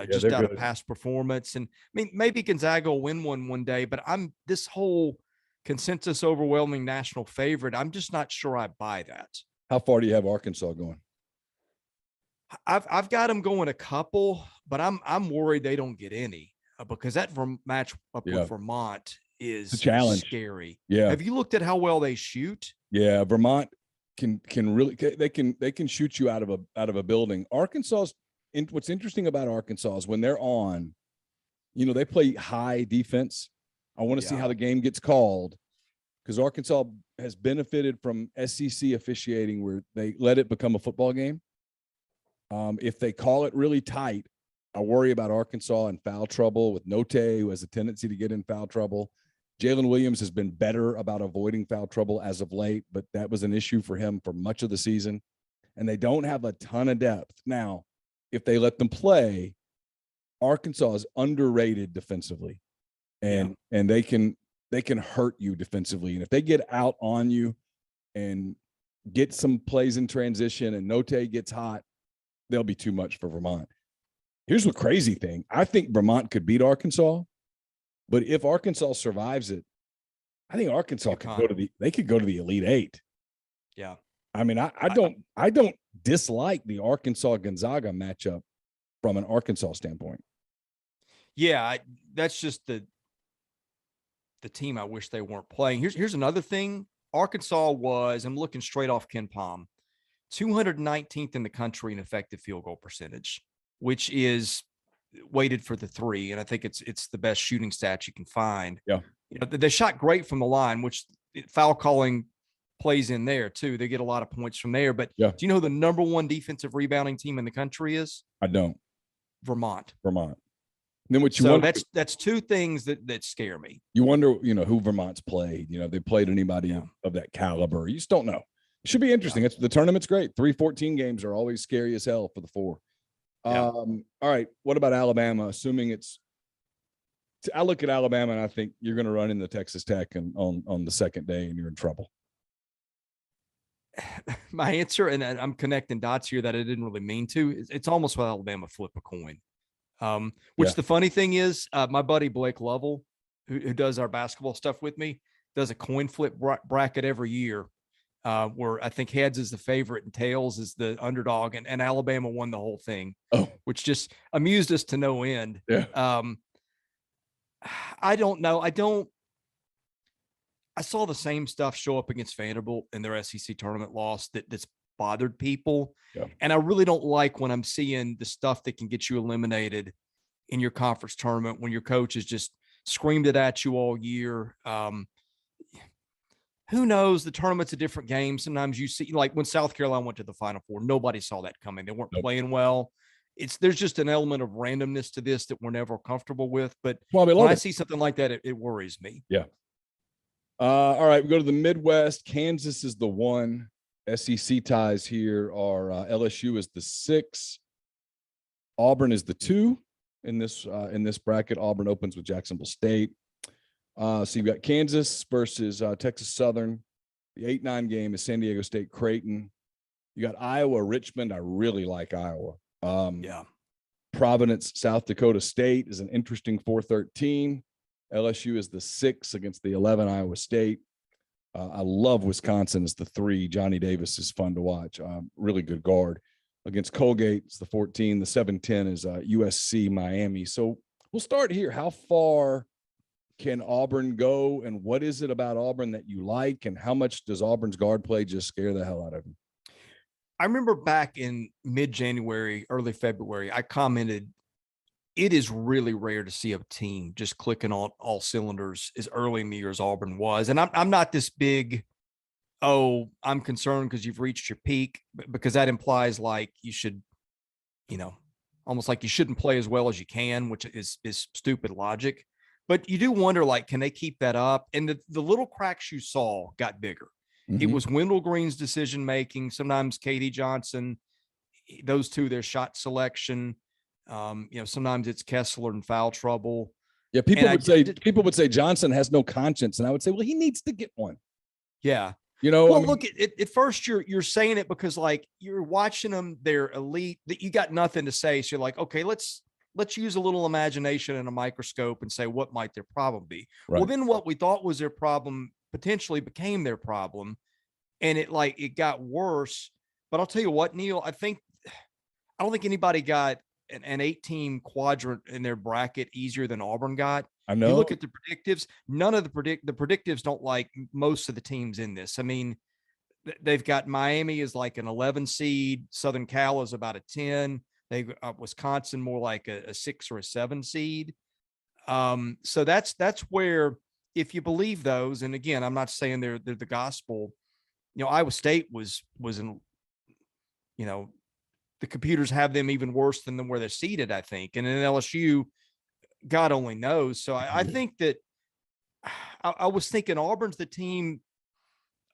just out of past performance. And I mean, maybe Gonzaga will win one day, but this whole consensus overwhelming national favorite, I'm just not sure I buy that. How far do you have Arkansas going? I've got them going a couple, but I'm worried they don't get any, because that match up with Vermont is a challenge. Scary. Yeah. Have you looked at how well they shoot? Yeah, Vermont can really, they can shoot you out of a building. What's interesting about Arkansas is when they're on, they play high defense. I want to see how the game gets called, because Arkansas has benefited from SEC officiating where they let it become a football game. If they call it really tight, I worry about Arkansas in foul trouble with Note, who has a tendency to get in foul trouble. Jalen Williams has been better about avoiding foul trouble as of late, but that was an issue for him for much of the season. And they don't have a ton of depth. Now, if they let them play, Arkansas is underrated defensively, and they can hurt you defensively. And if they get out on you and get some plays in transition and Note gets hot, they'll be too much for Vermont. Here's the crazy thing. I think Vermont could beat Arkansas, but if Arkansas survives it, I think Arkansas could go to the Elite Eight. Yeah. I mean, I don't dislike the Arkansas Gonzaga matchup from an Arkansas standpoint. Yeah, that's just the team I wish they weren't playing. Here's another thing. Arkansas was, I'm looking straight off Ken Palm, 219th in the country in effective field goal percentage, which is weighted for the 3. And I think it's the best shooting stat you can find. Yeah. They shot great from the line, which foul calling plays in there too. They get a lot of points from there. But do you know who the number 1 defensive rebounding team in the country is? I don't. Vermont. And then that's 2 things that scare me. You wonder, who Vermont's played. They played anybody of that caliber. You just don't know. It should be interesting. The tournament's great. 3-14 games are always scary as hell for the 4. All right. What about Alabama? Assuming I look at Alabama and I think you're going to run into Texas Tech and on the second day and you're in trouble. My answer, and I'm connecting dots here that I didn't really mean to, it's almost with Alabama flip a coin. The funny thing is, my buddy Blake Lovell, who does our basketball stuff with me, does a coin flip bracket every year. Where I think heads is the favorite and tails is the underdog, and Alabama won the whole thing, which just amused us to no end. Yeah. I don't know. I saw the same stuff show up against Vanderbilt in their SEC tournament loss that's bothered people. Yeah. And I really don't like when I'm seeing the stuff that can get you eliminated in your conference tournament when your coach has just screamed it at you all year. Who knows? The tournament's a different game. Sometimes you see, like when South Carolina went to the Final Four, nobody saw that coming. They weren't playing well. There's just an element of randomness to this that we're never comfortable with. But when I see something like that, it worries me. Yeah. All right, we go to the Midwest. Kansas is the 1. SEC ties here are LSU is the 6. Auburn is the 2 in this bracket. Auburn opens with Jacksonville State. So you've got Kansas versus Texas Southern. The 8-9 game is San Diego State Creighton. You got Iowa Richmond. I really like Iowa. Providence South Dakota State is an interesting 4-13. LSU is the 6 against the 11 Iowa State. I love Wisconsin as the 3. Johnny Davis is fun to watch. Really good guard. Against Colgate, it's the 14. The 7-10 is USC Miami. So we'll start here. How far can Auburn go, and what is it about Auburn that you like, and how much does Auburn's guard play just scare the hell out of you? I remember back in mid-January, early February, I commented, it is really rare to see a team just clicking on all cylinders as early in the year as Auburn was. And I'm not this big, I'm concerned because you've reached your peak, because that implies like you should, almost like you shouldn't play as well as you can, which is stupid logic. But you do wonder, like, can they keep that up? And the little cracks you saw got bigger. Mm-hmm. It was Wendell Green's decision-making, sometimes Katie Johnson, those two, their shot selection. Sometimes it's Kessler and foul trouble. Yeah, people would say Johnson has no conscience, and I would say, well, he needs to get one. Yeah, look, at first you're saying it because like you're watching them, they're elite. That you got nothing to say, so you're like, okay, let's use a little imagination and a microscope and say what might their problem be. Right. Well, then what we thought was their problem potentially became their problem, and it got worse. But I'll tell you what, Neal, I don't think anybody got an 8-team quadrant in their bracket easier than Auburn got. I know. You look at the predictives, none of the predictives don't like most of the teams in this. I mean, they've got Miami is like an 11 seed. Southern Cal is about a 10. They Wisconsin more like a 6 or a 7 seed. So that's where, if you believe those, and again, I'm not saying they're the gospel. Iowa State was in, the computers have them even worse than where they're seated, I think. And then LSU, God only knows. So I think that I was thinking Auburn's the team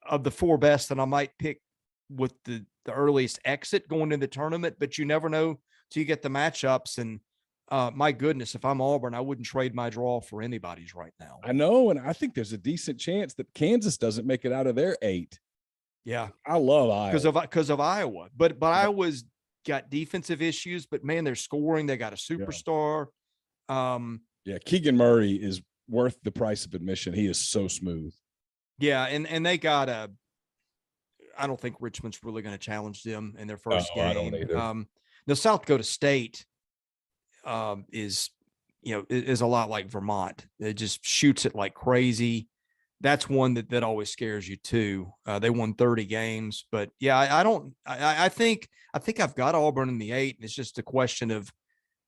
of the 4 best that I might pick with the earliest exit going into the tournament, but you never know till you get the matchups. And my goodness, if I'm Auburn, I wouldn't trade my draw for anybody's right now. I know. And I think there's a decent chance that Kansas doesn't make it out of their 8. Yeah. I love Iowa. Because of Iowa. But Iowa's got defensive issues, but man, they're scoring. They got a superstar. Keegan Murray is worth the price of admission. He is so smooth. Yeah, and they got I don't think Richmond's really going to challenge them in their first game. I don't either. Now South Dakota State is a lot like Vermont. It just shoots it like crazy. That's one that always scares you too. They won 30 games, but yeah, I think I've got Auburn in the 8, and it's just a question of,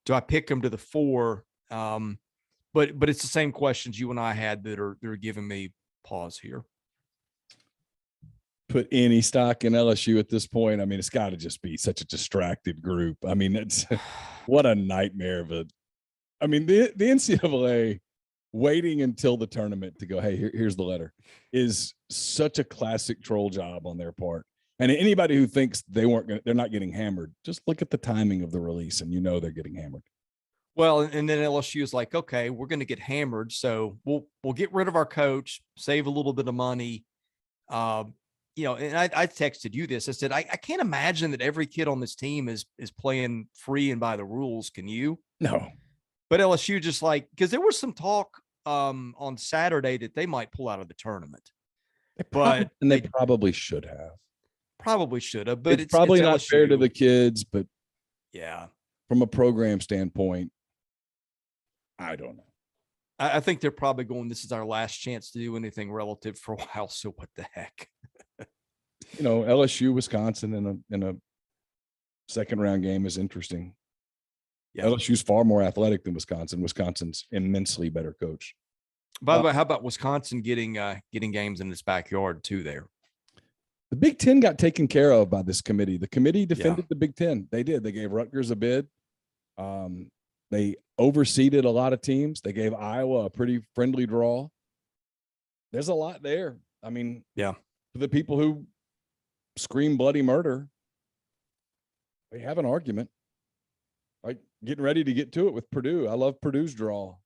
do I pick them to the 4? But it's the same questions you and I had that are giving me pause here. Put any stock in LSU at this point. I mean, it's got to just be such a distracted group. I mean, it's what a nightmare of it. I mean, the NCAA waiting until the tournament to go, hey, here's the letter, is such a classic troll job on their part. And anybody who thinks they're not getting hammered, just look at the timing of the release and they're getting hammered. Well, and then LSU is like, okay, we're going to get hammered, so we'll get rid of our coach, save a little bit of money. And I texted you this. I said, I can't imagine that every kid on this team is playing free and by the rules. Can you? No. But LSU just because there was some talk on Saturday that they might pull out of the tournament. They probably should have. Probably should have, but it's probably not LSU. Fair to the kids, but yeah, from a program standpoint, I don't know. I think they're probably going, this is our last chance to do anything relative for a while. So what the heck? LSU, Wisconsin in a second round game is interesting. Yeah. LSU's far more athletic than Wisconsin. Wisconsin's immensely better coach. By the way, how about Wisconsin getting games in its backyard too there? The Big Ten got taken care of by this committee. The committee defended the Big Ten. They did. They gave Rutgers a bid. They overseeded a lot of teams. They gave Iowa a pretty friendly draw. There's a lot there. I mean, for the people who scream bloody murder, they have an argument. Like getting ready to get to it with Purdue. I love Purdue's draw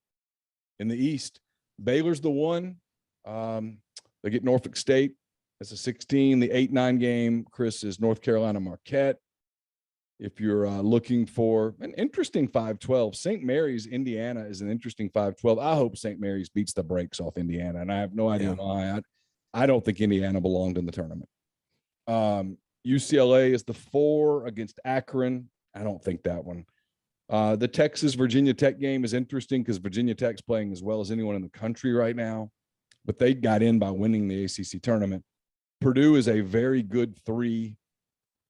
in the East. Baylor's the one. They get Norfolk State as a 16. The 8-9 game, Chris, is North Carolina Marquette. If you're looking for an interesting 5-12, St. Mary's, Indiana is an interesting 5-12. I hope St. Mary's beats the brakes off Indiana, and I have no idea why. I don't think Indiana belonged in the tournament. UCLA is the 4 against Akron. I don't think that one. The Texas-Virginia Tech game is interesting because Virginia Tech's playing as well as anyone in the country right now, but they got in by winning the ACC tournament. Purdue is a very good 3.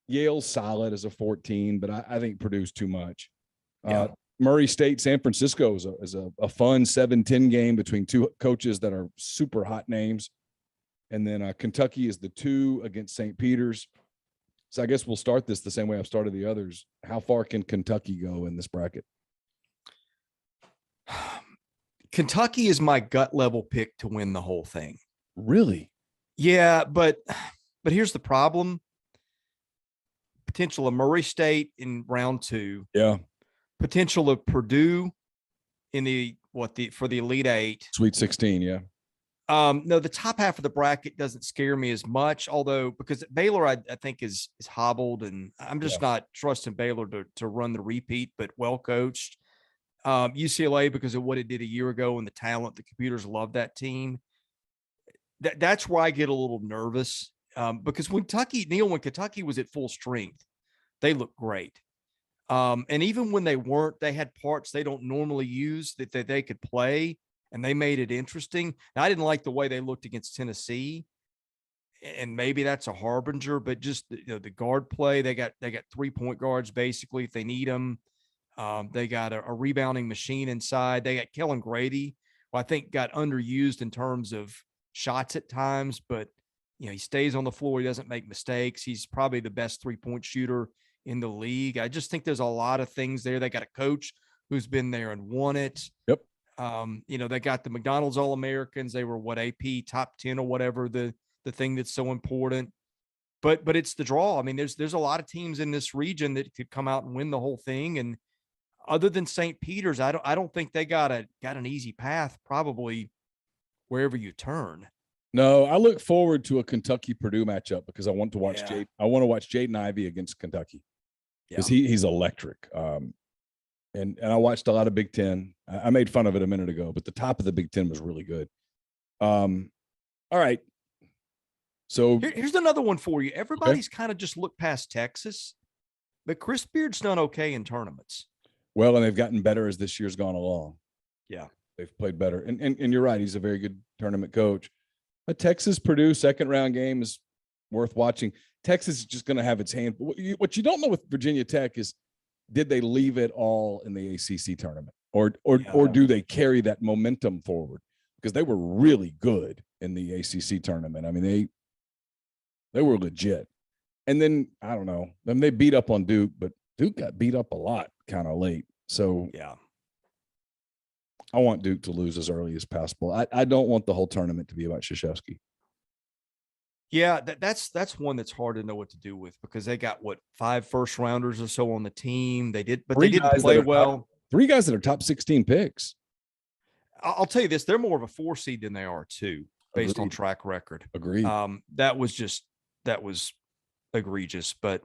Yale's solid as a 14, but I think Purdue's too much. Murray State, San Francisco is a fun 7-10 game between two coaches that are super hot names. And then Kentucky is the 2 against St. Peter's. So I guess we'll start this the same way I've started the others. How far can Kentucky go in this bracket? Kentucky is my gut level pick to win the whole thing. Really? Yeah, but here's the problem. Potential of Murray State in round 2. Yeah. Potential of Purdue in for the Elite 8. Sweet 16, yeah. No, the top half of the bracket doesn't scare me as much, although because Baylor I think is hobbled, and I'm just not trusting Baylor to run the repeat, but well coached. UCLA because of what it did a year ago and the talent, the computers love that team. That's where I get a little nervous because when Kentucky was at full strength, they looked great. And even when they weren't, they had parts they don't normally use that they could play. And they made it interesting. Now, I didn't like the way they looked against Tennessee, and maybe that's a harbinger. But just the guard play, they got 3-point guards basically if they need them. They got a rebounding machine inside. They got Kellen Grady, who I think got underused in terms of shots at times, but he stays on the floor. He doesn't make mistakes. He's probably the best 3-point shooter in the league. I just think there's a lot of things there. They got a coach who's been there and won it. Yep. They got the McDonald's All-Americans. They were AP top 10 or whatever, the thing that's so important. But it's the draw. I mean, there's a lot of teams in this region that could come out and win the whole thing. And other than St. Peter's, I don't think they got an easy path probably wherever you turn. No, I look forward to a Kentucky-Purdue matchup because I want to watch Jaden Ivey against Kentucky because he's electric. And I watched a lot of Big Ten. I made fun of it a minute ago, but the top of the Big Ten was really good. All right. So here's another one for you. Everybody's kind of just looked past Texas, but Chris Beard's done okay in tournaments. Well, and they've gotten better as this year's gone along. Yeah. They've played better. And you're right. He's a very good tournament coach. A Texas-Purdue second-round game is worth watching. Texas is just going to have its hand. What you don't know with Virginia Tech is, did they leave it all in the ACC tournament or do they carry that momentum forward? Because they were really good in the ACC tournament. I mean, they were legit. And then, I don't know, then they beat up on Duke, but Duke got beat up a lot kind of late. So I want Duke to lose as early as possible. I don't want the whole tournament to be about Krzyzewski. Yeah, that's one that's hard to know what to do with because they got 5 first-rounders or so on the team. They didn't play well. 3 guys that are top 16 picks. I'll tell you this: they're more of a 4 seed than they are 2, based on track record. Agreed. That was egregious. But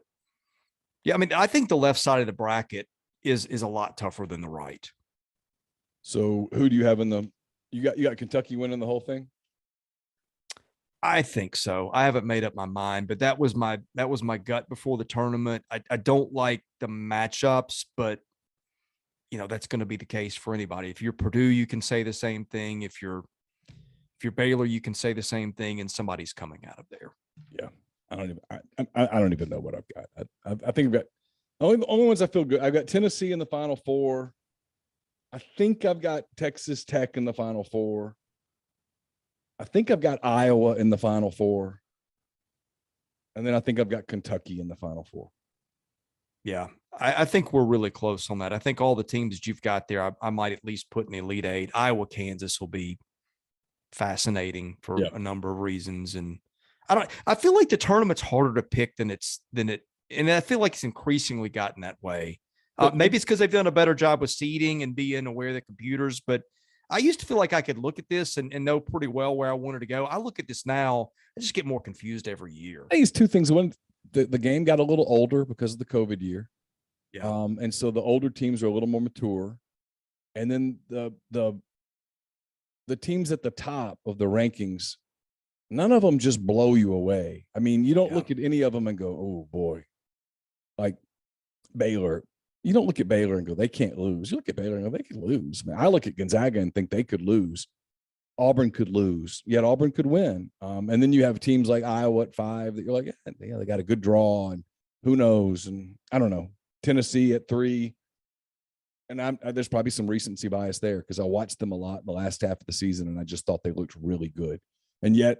yeah, I mean, I think the left side of the bracket is a lot tougher than the right. So who do you have in you got Kentucky winning the whole thing? I think so. I haven't made up my mind, but that was my gut before the tournament. I don't like the matchups, but that's going to be the case for anybody. If you're Purdue, you can say the same thing. If you're Baylor, you can say the same thing, and somebody's coming out of there. Yeah, I don't even know what I've got. I think I've got the only ones I feel good. I've got Tennessee in the Final Four. I think I've got Texas Tech in the Final Four. I think I've got Iowa in the Final Four. And then I think I've got Kentucky in the Final Four. Yeah, I think we're really close on that. I think all the teams that you've got there, I might at least put in the Elite Eight. Iowa, Kansas will be fascinating for a number of reasons. And I feel like the tournament's harder to pick than it, and I feel like it's increasingly gotten that way. Maybe it's because they've done a better job with seeding and being aware of the computers, but I used to feel like I could look at this and know pretty well where I wanted to go. I look at this now, I just get more confused every year. I think it's two things. One, the game got a little older because of the COVID year. Yeah. And so the older teams are a little more mature. And then the teams at the top of the rankings, none of them just blow you away. I mean, you don't look at any of them and go, oh boy, like Baylor. You don't look at Baylor and go, they can't lose. You look at Baylor and go, they could lose. Man, I look at Gonzaga and think they could lose. Auburn could lose, yet Auburn could win. And then you have teams like Iowa at 5 that you're like, yeah, they got a good draw, and who knows? And I don't know. Tennessee at 3. And there's probably some recency bias there because I watched them a lot in the last half of the season, and I just thought they looked really good. And yet,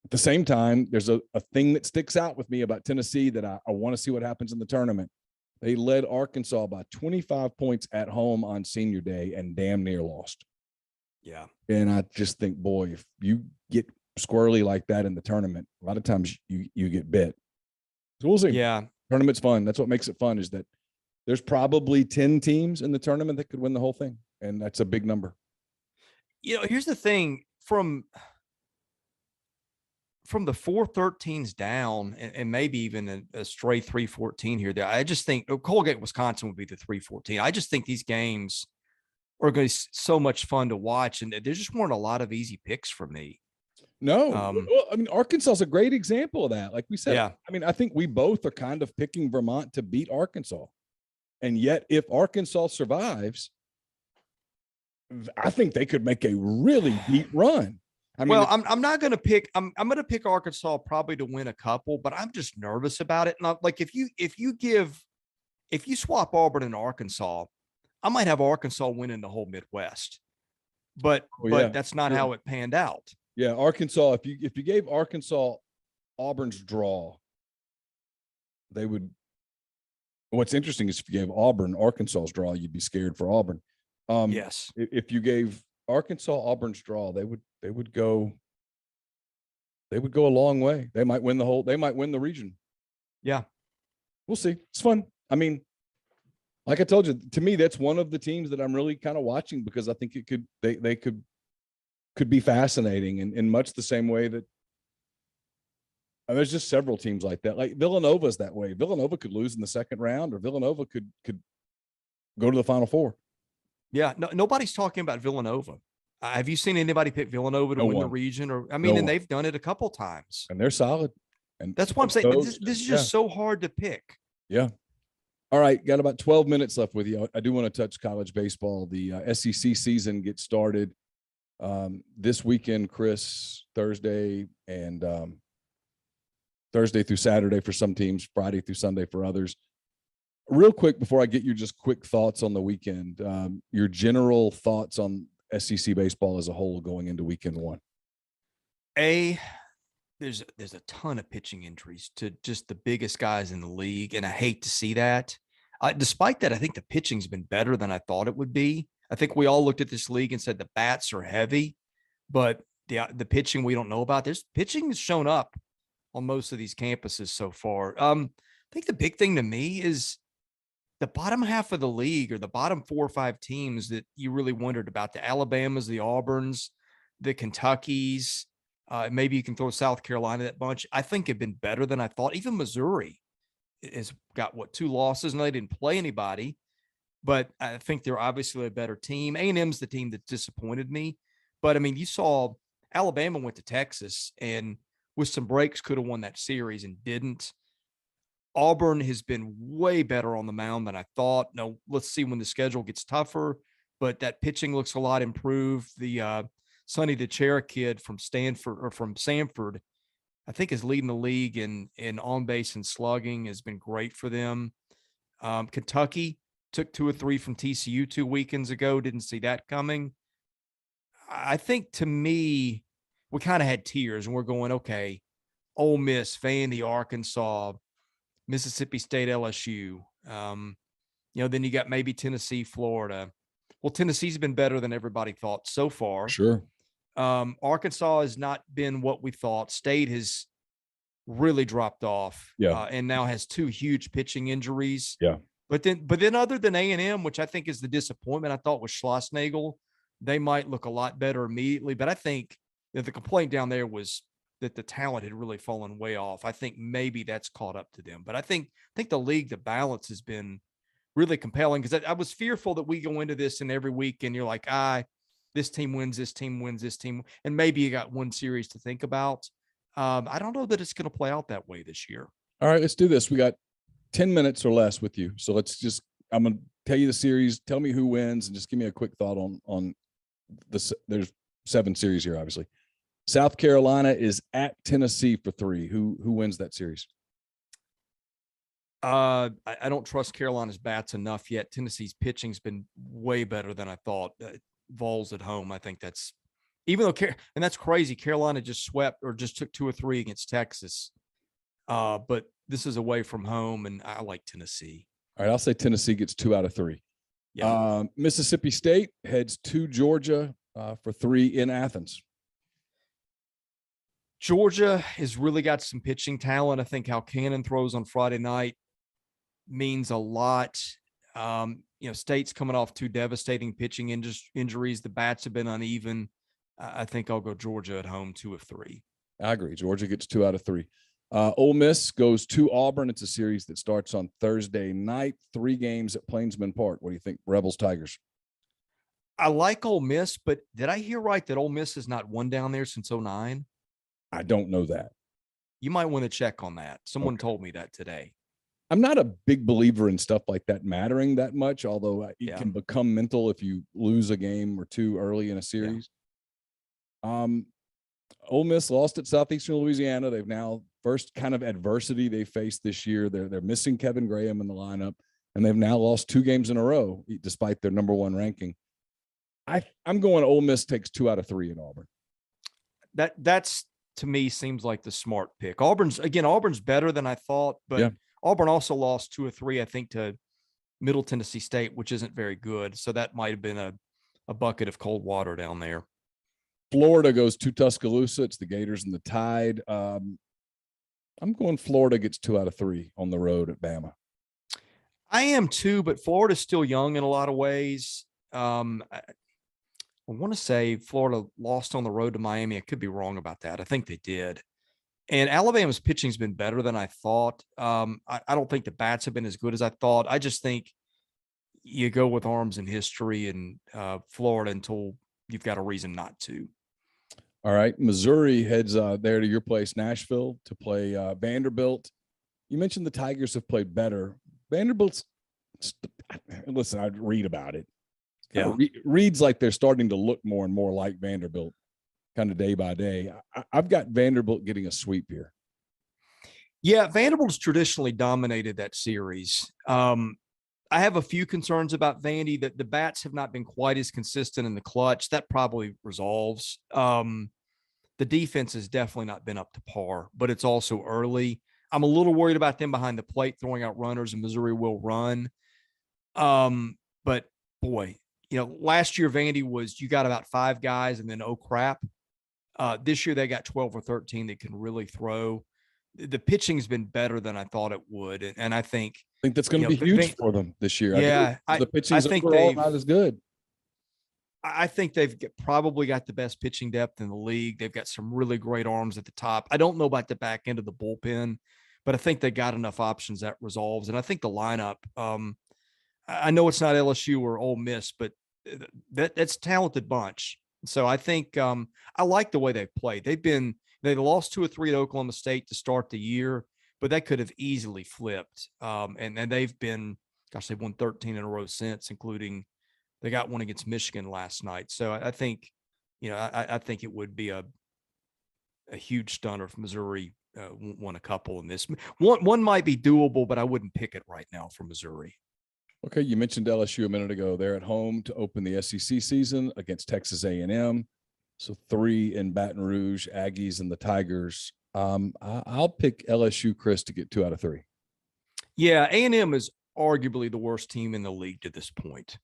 at the same time, there's a thing that sticks out with me about Tennessee that I want to see what happens in the tournament. They led Arkansas by 25 points at home on senior day and damn near lost. Yeah. And I just think, boy, if you get squirrely like that in the tournament, a lot of times you get bit. So we'll see. Yeah. Tournament's fun. That's what makes it fun, is that there's probably 10 teams in the tournament that could win the whole thing. And that's a big number. Here's the thing, from the 4-13s down, and maybe even a stray 3-14 here, there, I just think Colgate, Wisconsin would be the 3-14. I just think these games are going to be so much fun to watch, and there just weren't a lot of easy picks for me. No, well, I mean, Arkansas is a great example of that. Like we said, I mean, I think we both are kind of picking Vermont to beat Arkansas. And yet, if Arkansas survives, I think they could make a really deep run. I mean, I'm not going to pick. I'm going to pick Arkansas probably to win a couple, but I'm just nervous about it. And like, if you swap Auburn and Arkansas, I might have Arkansas winning the whole Midwest. But that's not how it panned out. Yeah, Arkansas. If you gave Arkansas Auburn's draw, they would. What's interesting is if you gave Auburn Arkansas's draw, you'd be scared for Auburn. Yes. If you gave Arkansas Auburn's draw, they would go a long way. They might win the region. Yeah. We'll see. It's fun. I mean, like I told you, to me, that's one of the teams that I'm really kind of watching because I think they could be fascinating in much the same way that there's just several teams like that. Like Villanova's that way. Villanova could lose in the second round, or Villanova could go to the Final Four. Yeah, nobody's talking about Villanova. Have you seen anybody pick Villanova to win the region? And they've done it a couple times, and they're solid. And that's what I'm saying. This is just so hard to pick. Yeah. All right, got about 12 minutes left with you. I do want to touch college baseball. The SEC season gets started this weekend, Chris. Thursday through Saturday for some teams, Friday through Sunday for others. Real quick, before I get your just quick thoughts on the weekend, your general thoughts on SEC baseball as a whole going into weekend one. There's a ton of pitching injuries to just the biggest guys in the league, and I hate to see that. Despite that, I think the pitching's been better than I thought it would be. I think we all looked at this league and said the bats are heavy, but the pitching we don't know about. There's pitching has shown up on most of these campuses so far. I think the big thing to me is the bottom half of the league, or the bottom 4 or 5 teams that you really wondered about: the Alabamas, the Auburns, the Kentuckys. Maybe you can throw South Carolina, that bunch. I think have been better than I thought. Even Missouri has got 2 losses, and they didn't play anybody, but I think they're obviously a better team. A&M's the team that disappointed me, but I mean, you saw Alabama went to Texas and with some breaks could have won that series and didn't. Auburn has been way better on the mound than I thought. No, let's see when the schedule gets tougher, but that pitching looks a lot improved. The Sonny DeChara kid from Sanford, I think is leading the league in on base and slugging, has been great for them. Kentucky took 2 or 3 from TCU 2 weekends ago. Didn't see that coming. I think, to me, we kind of had tiers, and we're going, okay, Ole Miss, Vandy, Arkansas, Mississippi State, LSU. Then you got maybe Tennessee, Florida. Well, Tennessee's been better than everybody thought so far. Sure. Arkansas has not been what we thought. State has really dropped off. Yeah. And now has 2 huge pitching injuries. Yeah. But then other than A&M, which I think is the disappointment, I thought was Schlossnagle, they might look a lot better immediately. But I think that the complaint down there was that the talent had really fallen way off. I think maybe that's caught up to them. But I think the league, the balance has been really compelling, because I was fearful that we go into this and every week and you're like, this team wins, this team wins, this team, and maybe you got one series to think about. I don't know that it's going to play out that way this year. All right, let's do this. We got 10 minutes or less with you. So I'm going to tell you the series, tell me who wins, and just give me a quick thought on this. There's 7 series here, obviously. South Carolina is at Tennessee for 3. Who wins that series? I don't trust Carolina's bats enough yet. Tennessee's pitching's been way better than I thought. Vols at home, I think that's, even though, and that's crazy, Carolina just swept or just took 2 or 3 against Texas. But this is away from home, and I like Tennessee. All right, I'll say Tennessee gets 2 out of 3. Yeah. Mississippi State heads to Georgia for 3 in Athens. Georgia has really got some pitching talent. I think how Cannon throws on Friday night means a lot. State's coming off 2 devastating pitching injuries. The bats have been uneven. I think I'll go Georgia at home 2 of 3. I agree. Georgia gets 2 out of 3. Ole Miss goes to Auburn. It's a series that starts on Thursday night. 3 games at Plainsman Park. What do you think? Rebels, Tigers. I like Ole Miss, but did I hear right that Ole Miss has not won down there since 2009? I don't know that. You might want to check on that. Someone told me that today. I'm not a big believer in stuff like that mattering that much, although it can become mental if you lose a game or 2 early in a series. Yeah. Ole Miss lost at Southeastern Louisiana. They've now, first kind of adversity they faced this year. They're missing Kevin Graham in the lineup, and they've now lost 2 games in a row despite their number 1 ranking. I'm going Ole Miss takes 2 out of 3 in Auburn. That's to me seems like the smart pick. Auburn's better than I thought, but Auburn also lost 2 or 3, I think, to Middle Tennessee State, which isn't very good. So that might have been a bucket of cold water down there. Florida goes to Tuscaloosa. It's the Gators and the Tide. I'm going Florida gets 2 out of 3 on the road at Bama. I am too, but Florida's still young in a lot of ways. I want to say Florida lost on the road to Miami. I could be wrong about that. I think they did. And Alabama's pitching's been better than I thought. I don't think the bats have been as good as I thought. I just think you go with arms and history and Florida until you've got a reason not to. All right. Missouri heads there to your place, Nashville, to play Vanderbilt. You mentioned the Tigers have played better. Vanderbilt's listen, I read about it. Yeah. Reads like they're starting to look more and more like Vanderbilt kind of day by day. I've got Vanderbilt getting a sweep here. Yeah, Vanderbilt's traditionally dominated that series. I have a few concerns about Vandy, that the bats have not been quite as consistent in the clutch. That probably resolves. The defense has definitely not been up to par, but it's also early. I'm a little worried about them behind the plate throwing out runners, and Missouri will run. But boy, last year Vandy was, you got about 5 guys and then, oh crap. This year they got 12 or 13 that can really throw. The pitching's been better than I thought it would. And I think that's going to be huge for them this year. Yeah. The pitching's overall not as good. I think they've probably got the best pitching depth in the league. They've got some really great arms at the top. I don't know about the back end of the bullpen, but I think they got enough options that resolves. And I think the lineup, I know it's not LSU or Ole Miss, but that's a talented bunch. So I think I like the way they've played. They lost 2 or 3 at Oklahoma State to start the year, but that could have easily flipped. And they've won 13 in a row since, including they got one against Michigan last night. So I think, I think it would be a huge stunner if Missouri won a couple in this. One might be doable, but I wouldn't pick it right now for Missouri. Okay, you mentioned LSU a minute ago. They're at home to open the SEC season against Texas A&M. So 3 in Baton Rouge, Aggies and the Tigers. I'll pick LSU, Chris, to get 2 out of 3. Yeah, A&M is arguably the worst team in the league to this point.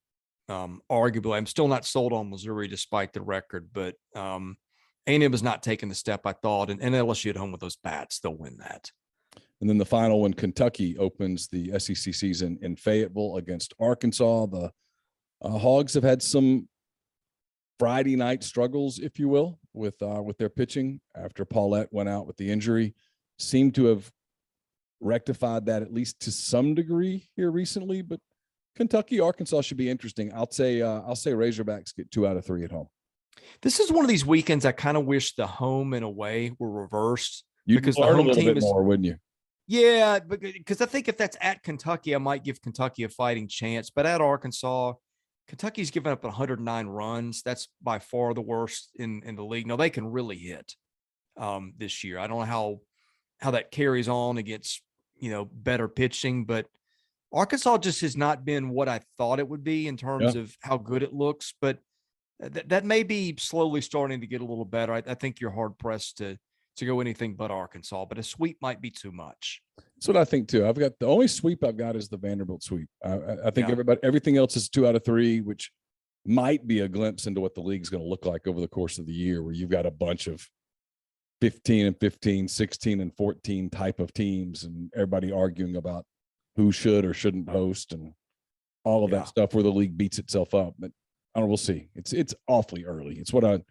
Arguably, I'm still not sold on Missouri despite the record, but A&M has not taken the step I thought, and LSU at home with those bats, they'll win that. And then the final one, Kentucky opens the SEC season in Fayetteville against Arkansas. The Hogs have had some Friday night struggles, if you will, with their pitching after Paulette went out with the injury. Seemed to have rectified that at least to some degree here recently, but Kentucky, Arkansas should be interesting. I'll say Razorbacks get 2 out of 3 at home. This is one of these weekends I kind of wish the home and away were reversed. You'd because learn the home a little bit more, wouldn't you? Yeah, because I think if that's at Kentucky, I might give Kentucky a fighting chance. But at Arkansas, Kentucky's given up 109 runs. That's by far the worst in the league. Now, they can really hit this year. I don't know how that carries on against, better pitching, but Arkansas just has not been what I thought it would be in terms of how good it looks. But that may be slowly starting to get a little better. I think you're hard-pressed to go anything but Arkansas, but a sweep might be too much. That's what I think too. The only sweep I've got is the Vanderbilt sweep. I think everything else is 2 out of 3, which might be a glimpse into what the league's going to look like over the course of the year, where you've got a bunch of 15 and 15, 16 and 14 type of teams, and everybody arguing about who should or shouldn't host and all of that stuff, where the league beats itself up. But I don't know, we'll see. It's awfully early. It's what I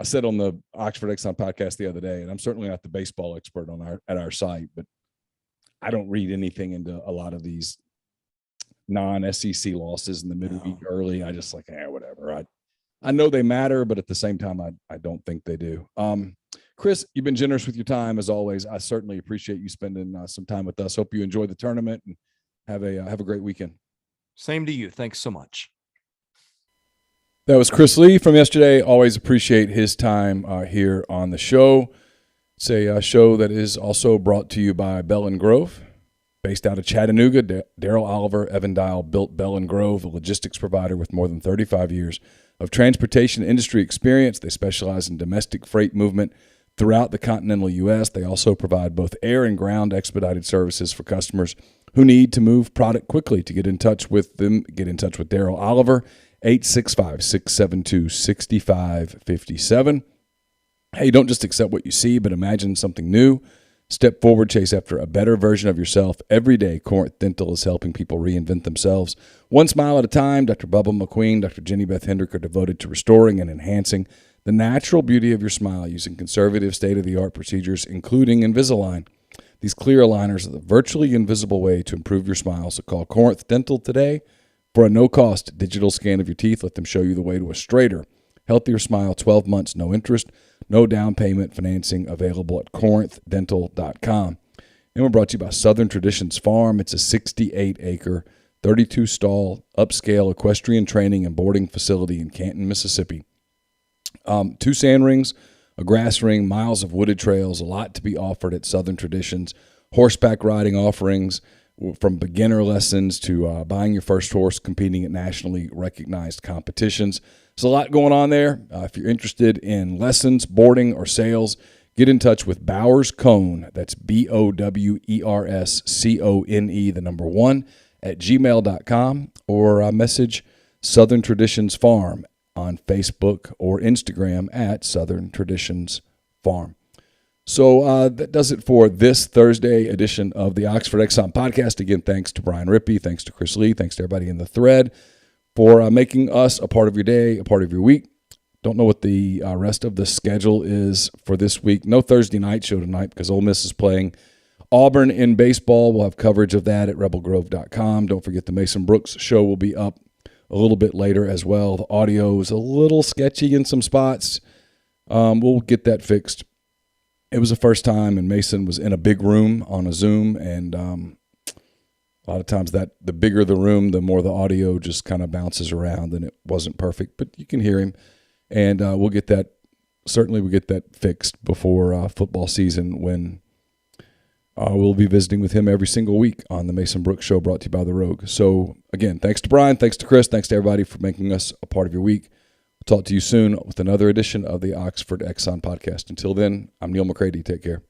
said on the Oxford Exxon podcast the other day, and I'm certainly not the baseball expert at our site, but I don't read anything into a lot of these non-SEC losses in the midweek early. I just whatever. I know they matter, but at the same time, I don't think they do. Chris, you've been generous with your time as always. I certainly appreciate you spending some time with us. Hope you enjoy the tournament and have a great weekend. Same to you. Thanks so much. That was Chris Lee from yesterday. Always appreciate his time here on the show. It's a show that is also brought to you by Bell & Grove. Based out of Chattanooga, Daryl Oliver, Evan Dial built Bell & Grove, a logistics provider with more than 35 years of transportation industry experience. They specialize in domestic freight movement throughout the continental U.S. They also provide both air and ground expedited services for customers who need to move product quickly. To get in touch with them, get in touch with Daryl Oliver, 865-672-6557. Hey, don't just accept what you see, but imagine something new. Step forward, chase after a better version of yourself. Every day, Corinth Dental is helping people reinvent themselves. One smile at a time. Dr. Bubba McQueen, Dr. Jenny Beth Hendrick are devoted to restoring and enhancing the natural beauty of your smile using conservative, state-of-the-art procedures, including Invisalign. These clear aligners are the virtually invisible way to improve your smile, so call Corinth Dental today for a no-cost digital scan of your teeth. Let them show you the way to a straighter, healthier smile. 12 months, no interest, no down payment financing available at corinthdental.com. And we're brought to you by Southern Traditions Farm. It's a 68-acre, 32-stall, upscale equestrian training and boarding facility in Canton, Mississippi. 2 sand rings, a grass ring, miles of wooded trails, a lot to be offered at Southern Traditions. Horseback riding offerings, from beginner lessons to buying your first horse, competing at nationally recognized competitions. There's a lot going on there. If you're interested in lessons, boarding, or sales, get in touch with Bowers Cone. That's BOWERSCONE, 1, at gmail.com, or message Southern Traditions Farm on Facebook or Instagram at Southern Traditions Farm. So that does it for this Thursday edition of the Oxford Exxon Podcast. Again, thanks to Brian Rippee, thanks to Chris Lee, thanks to everybody in the thread for making us a part of your day, a part of your week. Don't know what the rest of the schedule is for this week. No Thursday night show tonight because Ole Miss is playing Auburn in baseball. We'll have coverage of that at rebelgrove.com. Don't forget the Mason Brooks show will be up a little bit later as well. The audio is a little sketchy in some spots. We'll get that fixed. it was the first time, and Mason was in a big room on a Zoom, and a lot of times that the bigger the room, the more the audio just kind of bounces around, and it wasn't perfect, but you can hear him. And we'll get that fixed before football season, when we'll be visiting with him every single week on the Mason Brooks Show, brought to you by The Rogue. So, again, thanks to Brian, thanks to Chris, thanks to everybody for making us a part of your week. We'll talk to you soon with another edition of the Oxford Exxon Podcast. Until then, I'm Neal McCready. Take care.